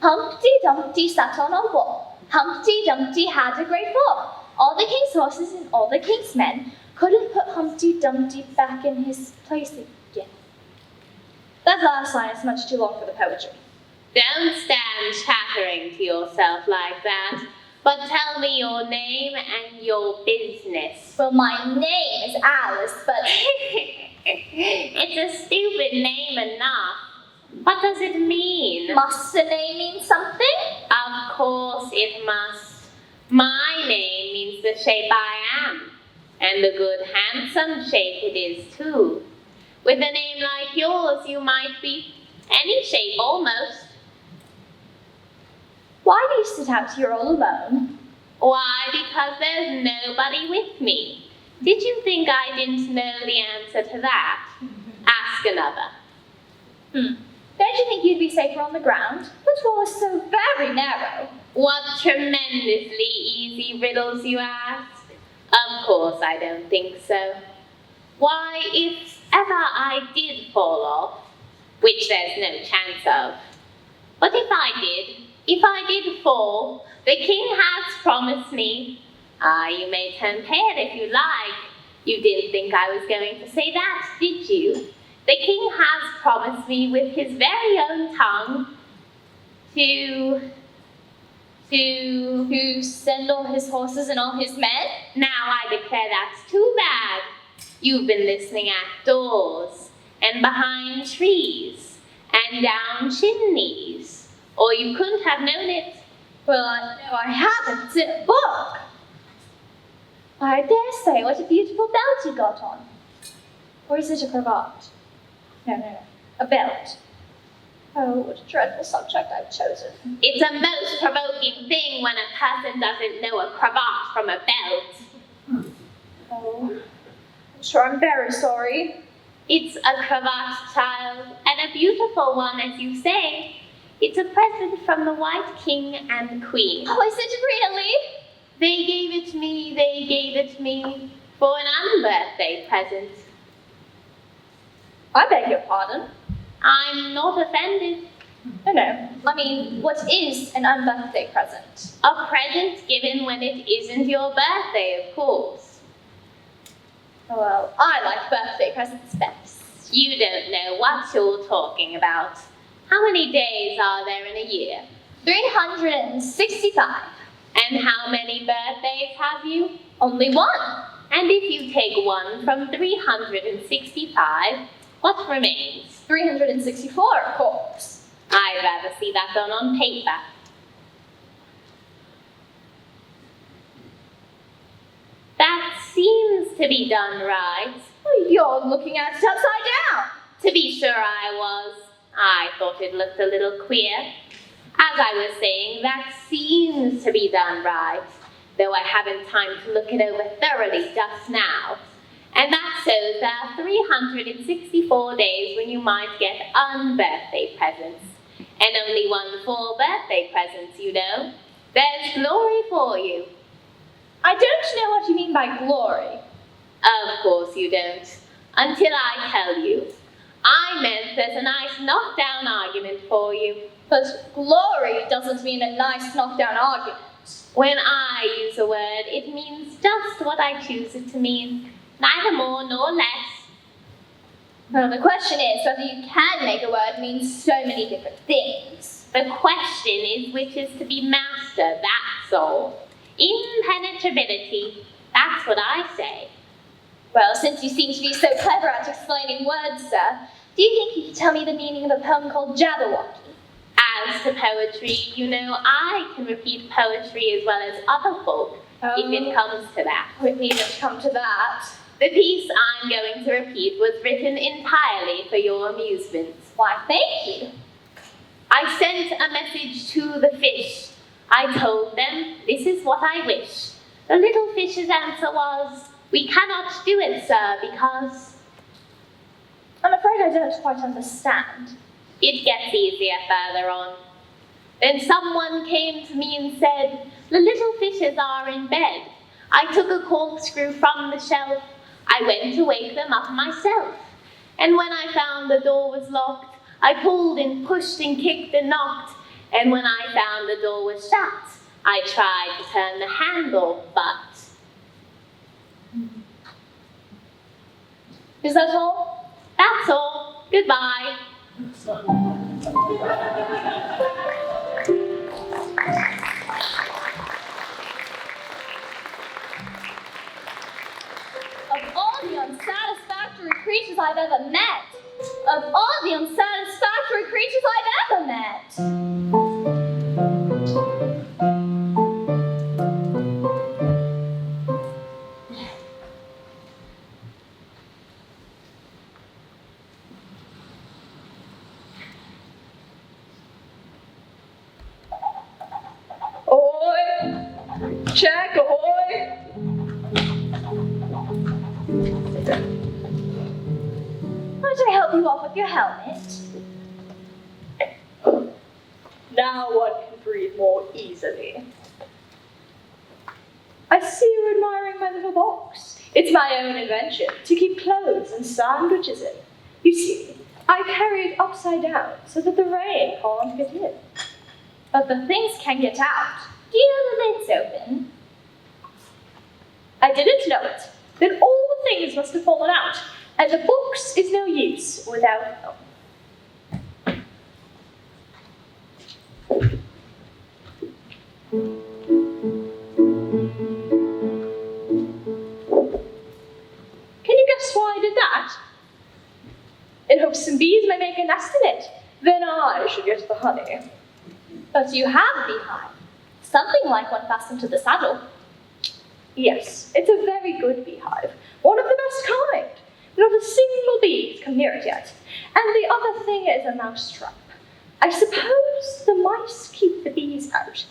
Humpty Dumpty sat on a wall. Humpty Dumpty had a great fall. All the king's horses and all the king's men couldn't put Humpty Dumpty back in his place again. That last line is much too long for the poetry. Don't stand chattering to yourself like that, but tell me your name and your business. Well, my name is Alice, but It's a stupid name enough. What does it mean? must the name mean something? Of course it must. My name means the shape I am, and the good handsome shape it is too. With a name like yours, you might be any shape almost. Why do you sit out here all alone? Why? Because there's nobody with me. Did you think I didn't know the answer to that? Ask another. Don't you think you'd be safer on the ground? The wall is so very narrow. What tremendously easy riddles you ask. Of course I don't think so. Why, if ever I did fall off, which there's no chance of, but if I did fall, the king has promised me. You may turn pale if you like. You didn't think I was going to say that, did you? The king has promised me with his very own tongue to send all his horses and all his men? Now I declare that's too bad. You've been listening at doors, and behind trees, and down chimneys, or you couldn't have known it. Well, I haven't. It's in a book. I dare say, what a beautiful belt you got on. Or is it a cravat? No, a belt. Oh, what a dreadful subject I've chosen. It's a most provoking thing when a person doesn't know a cravat from a belt. Oh, I'm sure I'm very sorry. It's a cravat, child, and a beautiful one, as you say. It's a present from the White King and the Queen. Oh, is it really? They gave it to me for an unbirthday present. I beg your pardon. I'm not offended. No. I mean, what is an unbirthday present? A present given when it isn't your birthday, of course. Well, I like birthday presents best. You don't know what you're talking about. How many days are there in a year? 365. And how many birthdays have you? Only one. And if you take one from 365, what remains? 364, of course. I'd rather see that done on paper. That seems to be done right. Well, you're looking at it upside down. To be sure I was. I thought it looked a little queer. As I was saying, that seems to be done right, though I haven't time to look it over thoroughly just now. And that shows there are 364 days when you might get unbirthday presents. And only one full birthday present, you know. There's glory for you. I don't know what you mean by glory. Of course you don't, until I tell you. I meant there's a nice knockdown argument for you. But glory doesn't mean a nice knockdown argument. When I use a word, it means just what I choose it to mean. Neither more nor less. Well, the question is whether you can make a word mean so many different things. The question is which is to be master, that's all. Impenetrability, that's what I say. Well, since you seem to be so clever at explaining words, sir, do you think you could tell me the meaning of a poem called Jabberwocky? As to poetry, you know, I can repeat poetry as well as other folk, if it comes to that. Oh, it needn't come to that. The piece I'm going to repeat was written entirely for your amusement. Why, thank you. I sent a message to the fish. I told them, this is what I wish. The little fish's answer was, we cannot do it, sir, because... I'm afraid I don't quite understand. It gets easier further on. Then someone came to me and said, the little fishes are in bed. I took a corkscrew from the shelf. I went to wake them up myself. And when I found the door was locked, I pulled and pushed and kicked and knocked. And when I found the door was shut, I tried to turn the handle, but... Is that all? That's all. Goodbye. Of all the unsatisfactory creatures I've ever met, of all the unsatisfactory creatures I've ever met. Check, ahoy! Might I help you off with your helmet? Now one can breathe more easily. I see you're admiring my little box. It's my own invention to keep clothes and sandwiches in. You see, I carry it upside down so that the rain can't get in. But the things can get out. Do you know the lid's open? I didn't know it. Then all the things must have fallen out, and the box is no use without them. Can you make a nest in it. Then I should get the honey. But you have a beehive. Something like one fastened to the saddle. Yes, it's a very good beehive. One of the best kind. Not a single bee has come near it yet. And the other thing is a mouse trap. I suppose the mice keep the bees out.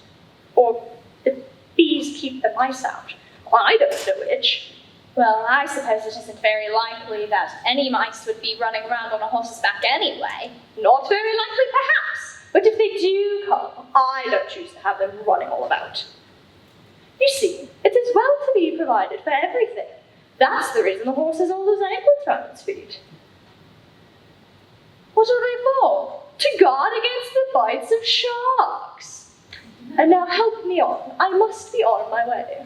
Or the bees keep the mice out. I don't know which. Well, I suppose it isn't very likely that any mice would be running around on a horse's back anyway. Not very likely, perhaps. But if they do come, I don't choose to have them running all about. You see, it is well to be provided for everything. That's the reason the horse has all those anklets round its feet. What are they for? To guard against the bites of sharks. And now help me on. I must be on my way.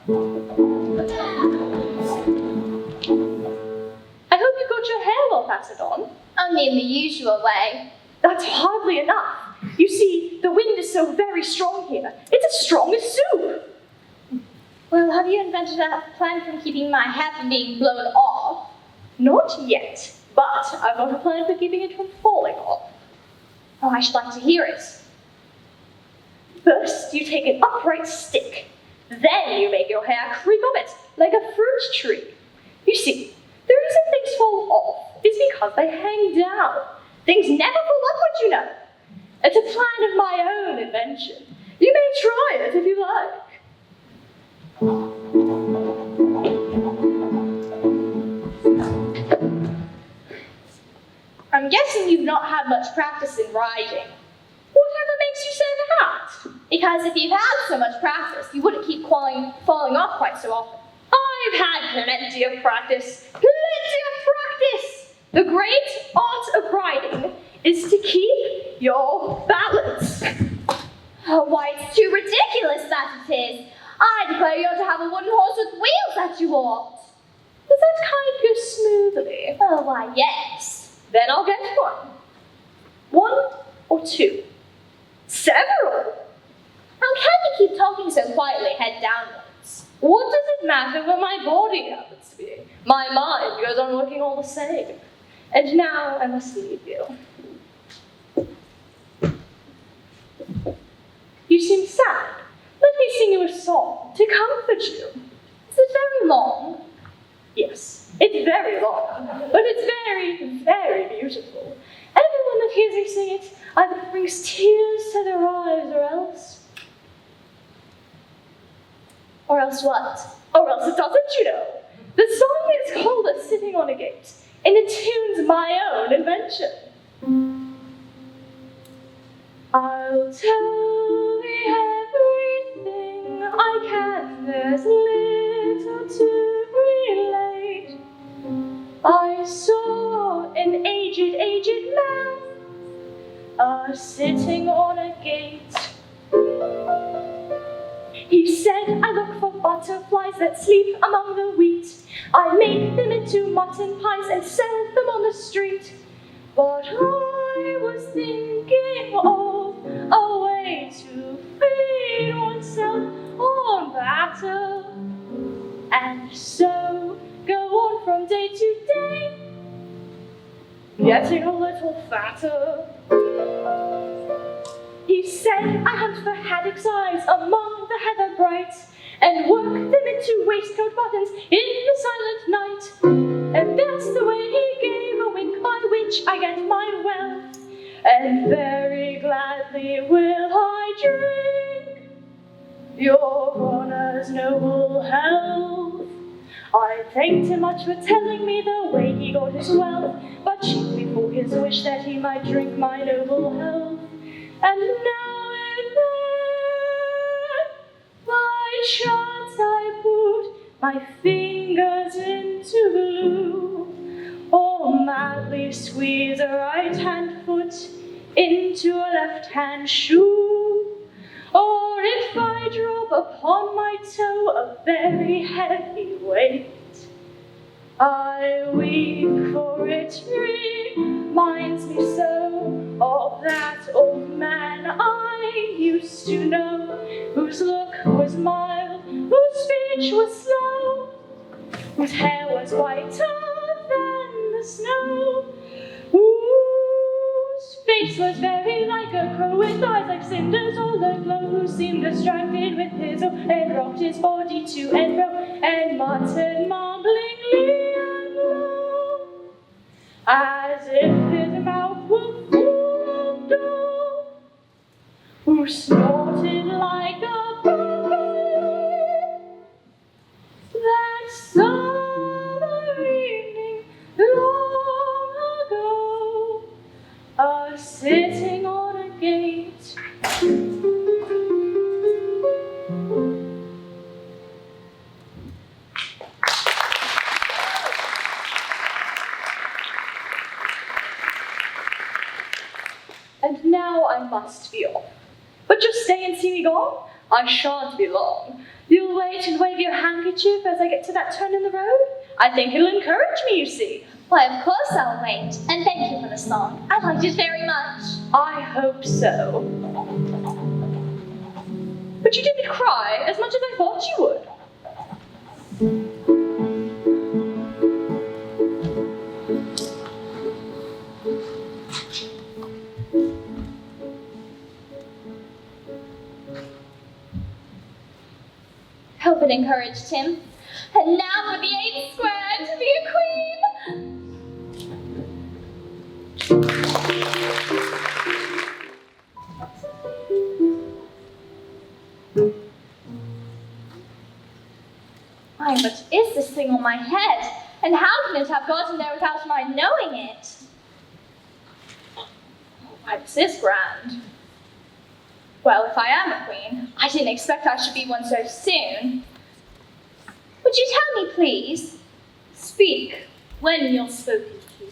I hope you got your hair well fastened on. Only in the usual way. That's hardly enough. You see, the wind is so very strong here. It's as strong as soup. Well, have you invented a plan for keeping my hair from being blown off? Not yet, but I've got a plan for keeping it from falling off. Oh, I should like to hear it. First, you take an upright stick. Then you make your hair creep up it, like a fruit tree. You see, the reason things fall off is because they hang down. Things never fall upward, you know. It's a plan of my own invention. You may try it if you like. I'm guessing you've not had much practice in riding. Whatever makes you say that? Because if you've had so much practice, you wouldn't keep falling off quite so often. I've had plenty of practice. Plenty of practice! The great art of riding is to keep your balance. Oh, why, it's too ridiculous that it is. I declare you ought to have a wooden horse with wheels that you ought. Does that kind go smoothly? Oh, why, yes. Then I'll get one. 1 or 2? Several. How can you keep talking so quietly, head downwards? What does it matter where my body happens to be? My mind goes on working all the same. And now I must leave you. You seem sad. Let me sing you a song to comfort you. Is it very long? Yes, it's very long, but it's very, very beautiful. Everyone that hears me sing it either brings tears to their eyes or else what? Or else it doesn't, you know. The song is called A Sitting on a Gate, and the tune's my own invention. I'll tell thee everything I can, there's little to relate. I saw an aged man sitting on a gate. He said, I look for butterflies that sleep among the wheat. I make them into mutton pies and sell them on the street. But I was thinking of a way to feed oneself on batter, and so go on from day to day, getting a little fatter. He said, I hunt for haddock's eyes among the heather bright, and work them into waistcoat buttons in the silent night. And that's the way he gave a wink by which I get my wealth, and very gladly will I drink your honour's noble health. I thanked him much for telling me the way he got his wealth, but chiefly for his wish that he might drink my noble health. And now and then, by chance I put my fingers into glue, or madly squeeze a right-hand foot into a left-hand shoe, or if I drop upon my toe a very heavy weight, I weep, for it reminds me so of that old man I used to know, whose look was mild, whose speech was slow, whose hair was whiter than the the snow, whose face was very like a crow, with eyes like cinders all aglow, who seemed distracted with his own, and rocked his body to and fro, and muttered mumblingly and low, as if his mouth were full of dough, who snorted like a crocodile that summer evening long ago, sitting on a gate. And now I must be off. But just stay and see me gone. I shan't be long. You'll wait and wave your handkerchief as I get to that turn in the road? I think it'll encourage me, you see. Why, of course I'll wait. And thank you for the song. I liked it very much. I hope so. But you didn't cry as much as I thought you would. Hope it encouraged him. And now for the 8 squared to be a queen. Why, what is this thing on my head? And how can it have gotten there without my knowing it? Oh, why, this is grand. Well, if I am a queen, I didn't expect I should be one so soon. Would you tell me, please? Speak when you're spoken to.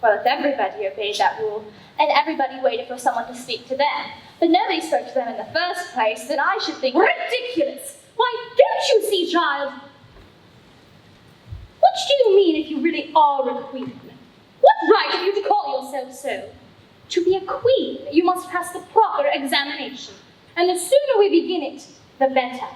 Well, if everybody obeyed that rule, and everybody waited for someone to speak to them, but nobody spoke to them in the first place, then I should think... Ridiculous! Why, don't you see, child? What do you mean if you really are a queen? What right have you to call yourself so? To be a queen, you must pass the proper examination. And the sooner we begin it, the better.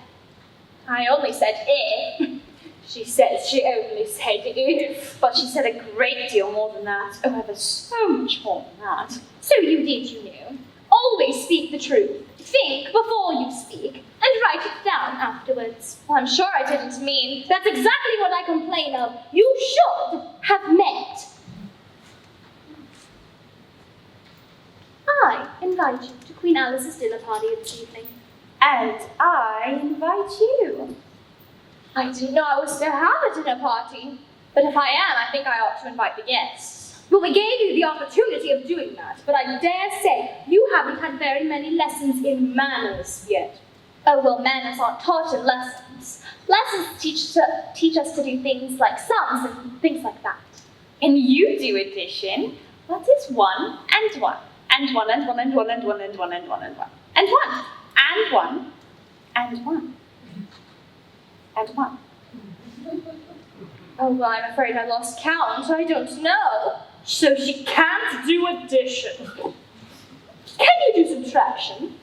I only said if. She says she only said if, but she said a great deal more than that. Oh, ever so much more than that. So you did, you know. Always speak the truth. Think before you speak, and write it down afterwards. Well, I'm sure I didn't mean. That's exactly what I complain of. You should have meant. I invite you to Queen Alice's dinner party this evening. And I invite you. I didn't know I was to have a dinner party. But if I am, I think I ought to invite the guests. Well, we gave you the opportunity of doing that, but I dare say you haven't had very many lessons in manners yet. Oh, well, manners aren't taught in lessons. Lessons teach us to do things like sums and things like that. And you do addition. What is 1 and 1? And 1 and 1 and 1 and 1 and 1 and 1 and 1. And 1. And 1. And 1. And 1. Oh, well, I'm afraid I lost count. I don't know. So she can't do addition. Can you do subtraction?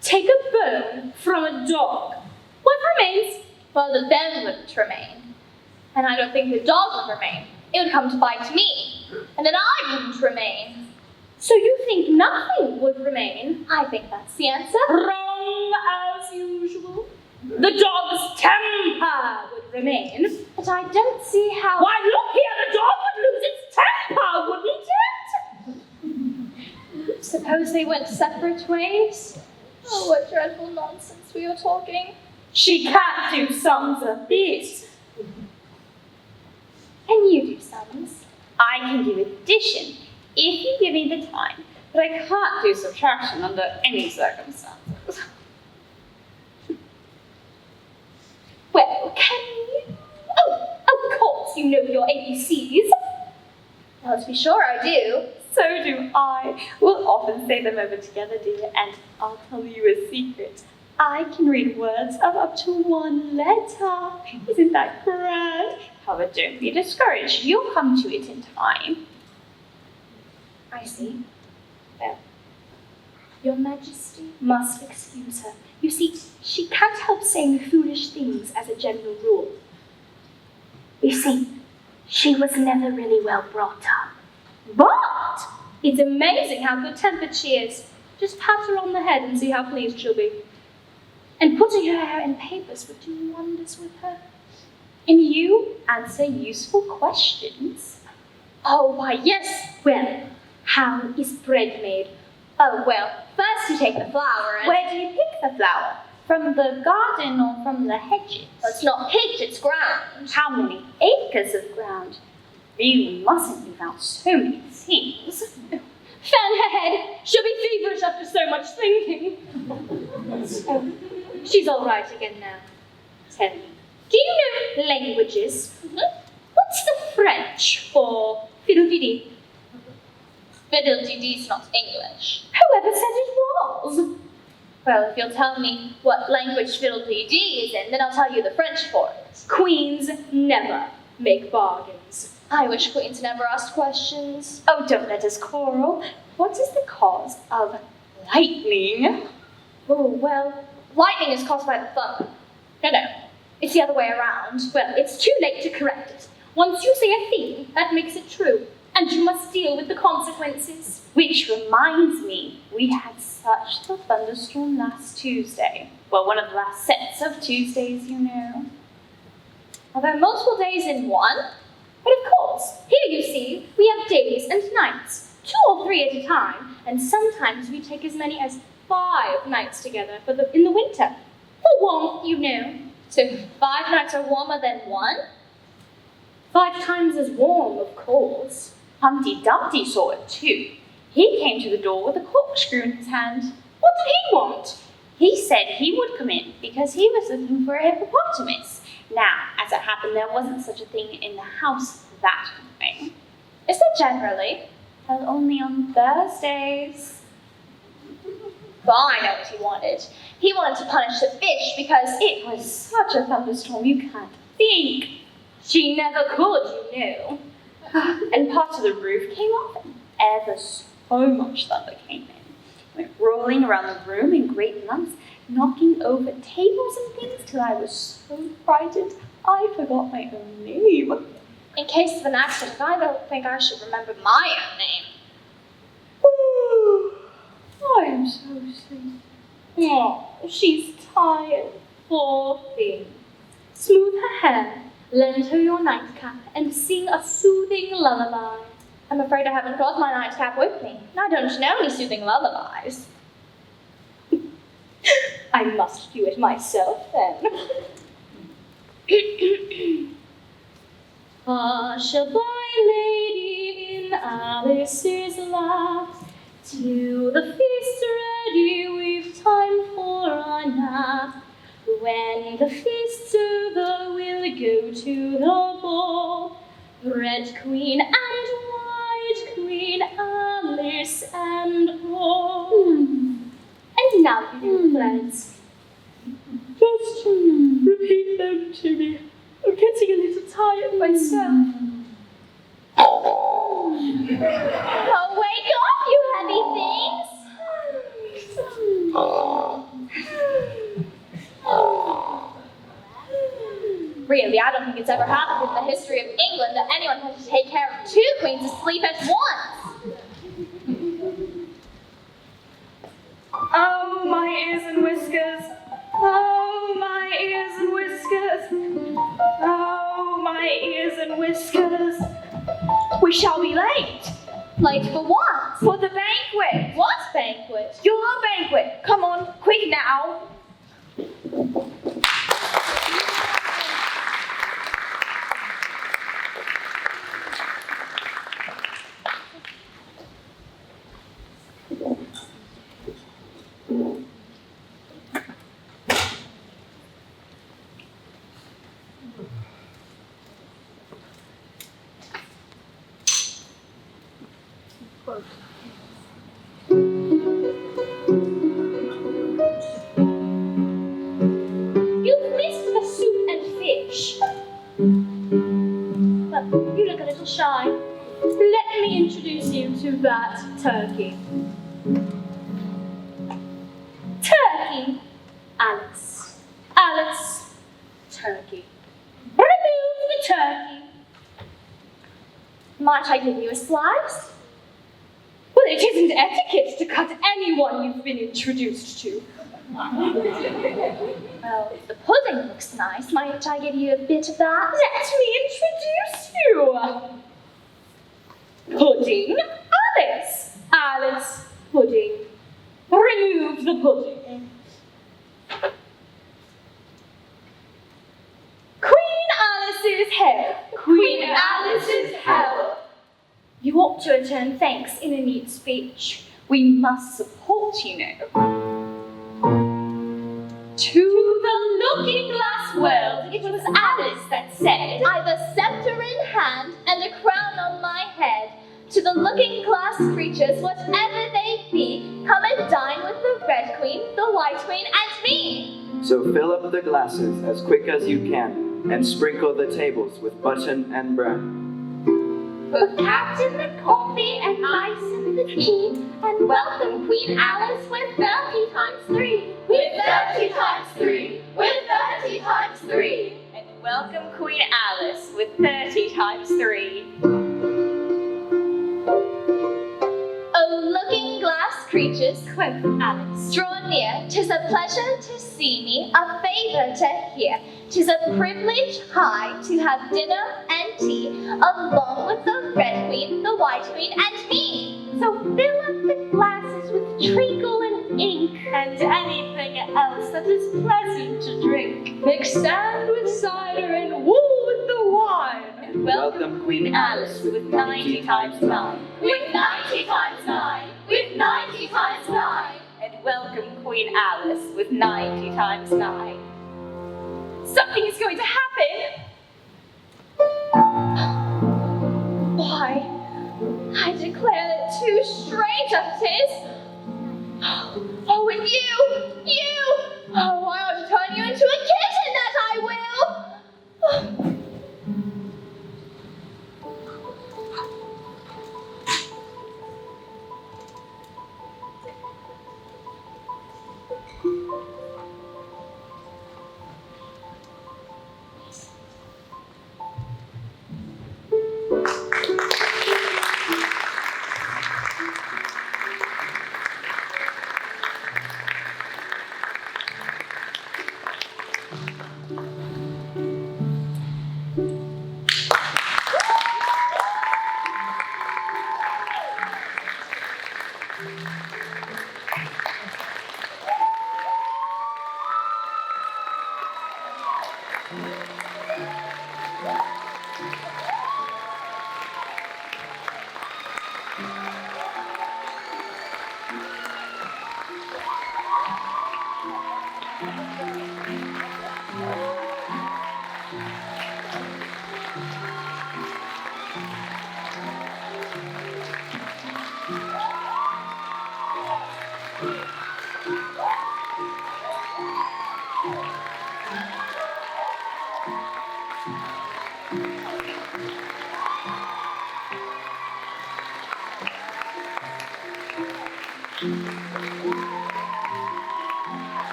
Take a bone from a dog. What remains? Well, the bone wouldn't remain. And I don't think the dog would remain. It would come to bite me. And then I wouldn't remain. So you think nothing would remain? I think that's the answer. Wrong as usual. The dog's temper would remain. But I don't see how... Why, look here, the dog would lose its temper, wouldn't it? Suppose they went separate ways? Oh, what dreadful nonsense we are talking. She can't do sums a bit. Can you do sums? I can do addition if you give me the time, but I can't do subtraction under any circumstances. Well, can you? Oh, of course you know your ABCs. Well, to be sure I do. So do I. We'll often say them over together, dear, and I'll tell you a secret. I can read words of up to 1 letter. Isn't that grand? However, don't be discouraged. You'll come to it in time. I see. Well, Your Majesty must excuse her. You see, she can't help saying foolish things as a general rule. You see, She was never really well brought up. But it's amazing how good-tempered she is. Just pat her on the head and see how pleased she'll be. And putting her hair in papers would do wonders with her. And you answer useful questions. Oh, why, yes. Well, how is bread made? Oh, well, first you take the flour and... Where do you pick the flower? From the garden or from the hedges? It's not picked, it's ground. How many acres of ground? You mustn't leave out so many things. Fan her head. She'll be feverish after so much thinking. Oh, she's all right again now. Tell me, do you know languages? What's the French for fiddle-dee-dee? Fiddle-dee-dee's not English. Whoever said it was? Well, if you'll tell me what language fiddle-dee-dee is in, then I'll tell you the French for it. Queens never make bargains. I wish queens never asked questions. Oh, don't let us quarrel. What is the cause of lightning? Oh, well, lightning is caused by the thunder. No, it's the other way around. Well, it's too late to correct it. Once you say a thing, that makes it true. And you must deal with the consequences. Which reminds me, we had such a thunderstorm last Tuesday. Well, one of the last sets of Tuesdays, you know. Are there multiple days in one? But of course, here you see, we have days and nights, 2 or 3 at a time, and sometimes we take as many as 5 nights together in the winter. For warmth, you know. So 5 nights are warmer than 1? 5 times as warm, of course. Humpty Dumpty saw it too. He came to the door with a corkscrew in his hand. What did he want? He said he would come in because he was looking for a hippopotamus. Now, as it happened, there wasn't such a thing in the house that morning. Is there generally? Well, only on Thursdays. Well, I know what he wanted. He wanted to punish the fish because It was such a thunderstorm you can't think. she never could, you know. And part of the roof came off, and ever so much thunder came in. Went rolling around the room in great lumps, knocking over tables and things till I was so frightened I forgot my own name. In case of an accident, I don't think I should remember my own name. I am so sleepy. Oh, she's tired, poor thing. Smooth her hair, lend her your nightcap, and sing a soothing lullaby. I'm afraid I haven't got my nightcap with me. I don't know any soothing lullabies. I must do it myself, then. Hush a boy, lady, in Alice's lap. To the feast ready, we've time for a nap. When the feast's over, we'll go to the ball. Red Queen and White Queen, Alice and all. And now, you plans. Just repeat them to me. I'm getting a little tired myself. Oh, wake up, you heavy things! Really, I don't think it's ever happened in the history of England that anyone had to take care of 2 queens asleep at once. Oh, my ears and whiskers. Oh, my ears and whiskers. Oh, my ears and whiskers. We shall be late. Late for what? For the banquet. What banquet? Your banquet. Come on, quick now. You've missed the soup and fish. Well, you look a little shy. Let me introduce you to that turkey. Turkey, Alice. Alice, turkey. Remove the turkey. Might I give you a slice? Well, it isn't etiquette to cut anyone you've been introduced to. Well, the pudding looks nice. Might I give you a bit of that? Let me introduce you. Pudding Alice. Alice Pudding. Remove the pudding. Queen Alice's head. Queen Alice's head. You ought to return thanks in a neat speech. We must support, you know. To the looking-glass world, it was Alice that said, I've a scepter in hand and a crown on my head. To the looking-glass creatures, whatever they be, come and dine with the Red Queen, the White Queen, and me. So fill up the glasses as quick as you can, and sprinkle the tables with button and bran. Put caps in the coffee and ice in the tea, and welcome Queen Alice with 30 times 3. with 30 times 3, with 30 times 3. And welcome Queen Alice with 30 times 3. O looking-glass creatures, quoth Alice, draw near. 'Tis a pleasure to see me, a favour to hear. 'Tis a privilege high to have dinner and tea, along with the Red Queen, the White Queen, and me. So fill up the glasses with treacle and ink, And anything else that is pleasant to drink. Mix sand with cider and wool with the wine. And welcome Queen Alice with 90 times 9. With 90 times 9, with 90 times 9. And welcome Queen Alice with 90 times 9. Something is going to happen. Why, I declare that too strange as it is. Oh, and you! Oh, I ought to turn you into a kitten, that I will!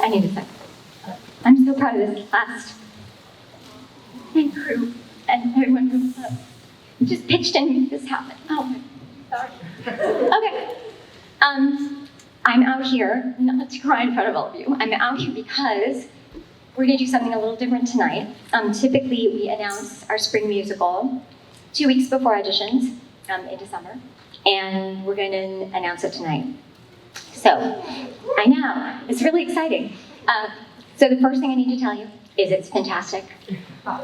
I need a second. I'm so proud of this cast and crew and everyone who just pitched in to make this happen. Oh, sorry. Okay. I'm out here, not to cry in front of all of you. I'm out here because we're going to do something a little different tonight. Typically, we announce our spring musical 2 weeks before auditions in December, and we're going to announce it tonight. So, I know, it's really exciting. So the first thing I need to tell you is it's fantastic.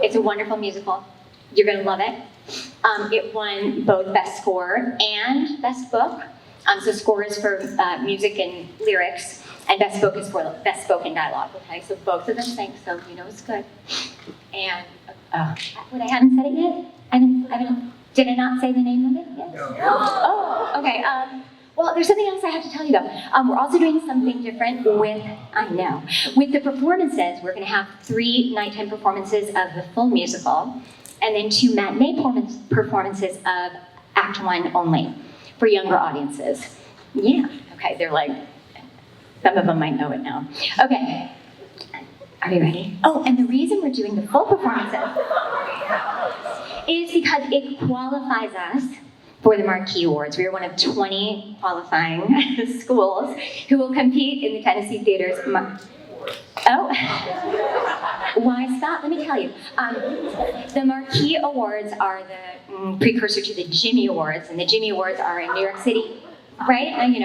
It's a wonderful musical. You're gonna love it. It won both Best Score and Best Book. So score is for music and lyrics, and Best Book is for Best Spoken Dialogue, okay? So both of them sang, so you know it's good. And, what, I haven't said it yet? Did I not say the name of it yet? Oh, okay. Well, there's something else I have to tell you though. We're also doing something different with the performances. We're going to have 3 nighttime performances of the full musical, and then 2 matinee performances of Act 1 only for younger audiences. Yeah, okay, they're like, some of them might know it now. Okay, are you ready? Oh, and the reason we're doing the full performances is because it qualifies us for the Marquee Awards. We are one of 20 qualifying schools who will compete in the Tennessee Theater's why, Scott? Let me tell you. The Marquee Awards are the precursor to the Jimmy Awards, and the Jimmy Awards are in New York City, right? And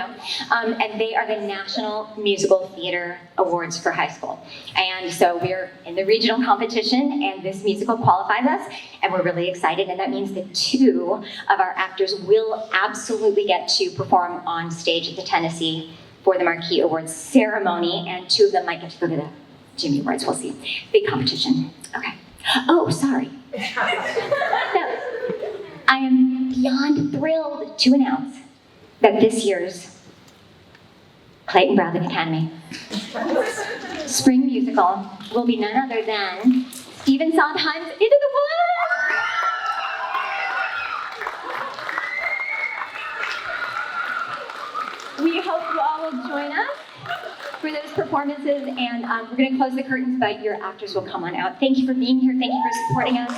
they are the National Musical Theater Awards for high school. And so we're in the regional competition, and this musical qualifies us, and we're really excited. And that means that 2 of our actors will absolutely get to perform on stage at the Tennessee for the Marquee Awards ceremony, and 2 of them might get to go to the Jimmy Awards. We'll see. Big competition. Okay. Oh, sorry. So, I am beyond thrilled to announce that this year's Clayton-Bradley Academy Spring Musical will be none other than Stephen Sondheim's Into the Woods! We hope you all will join us for those performances, and we're going to close the curtains, but your actors will come on out. Thank you for being here. Thank you for supporting us.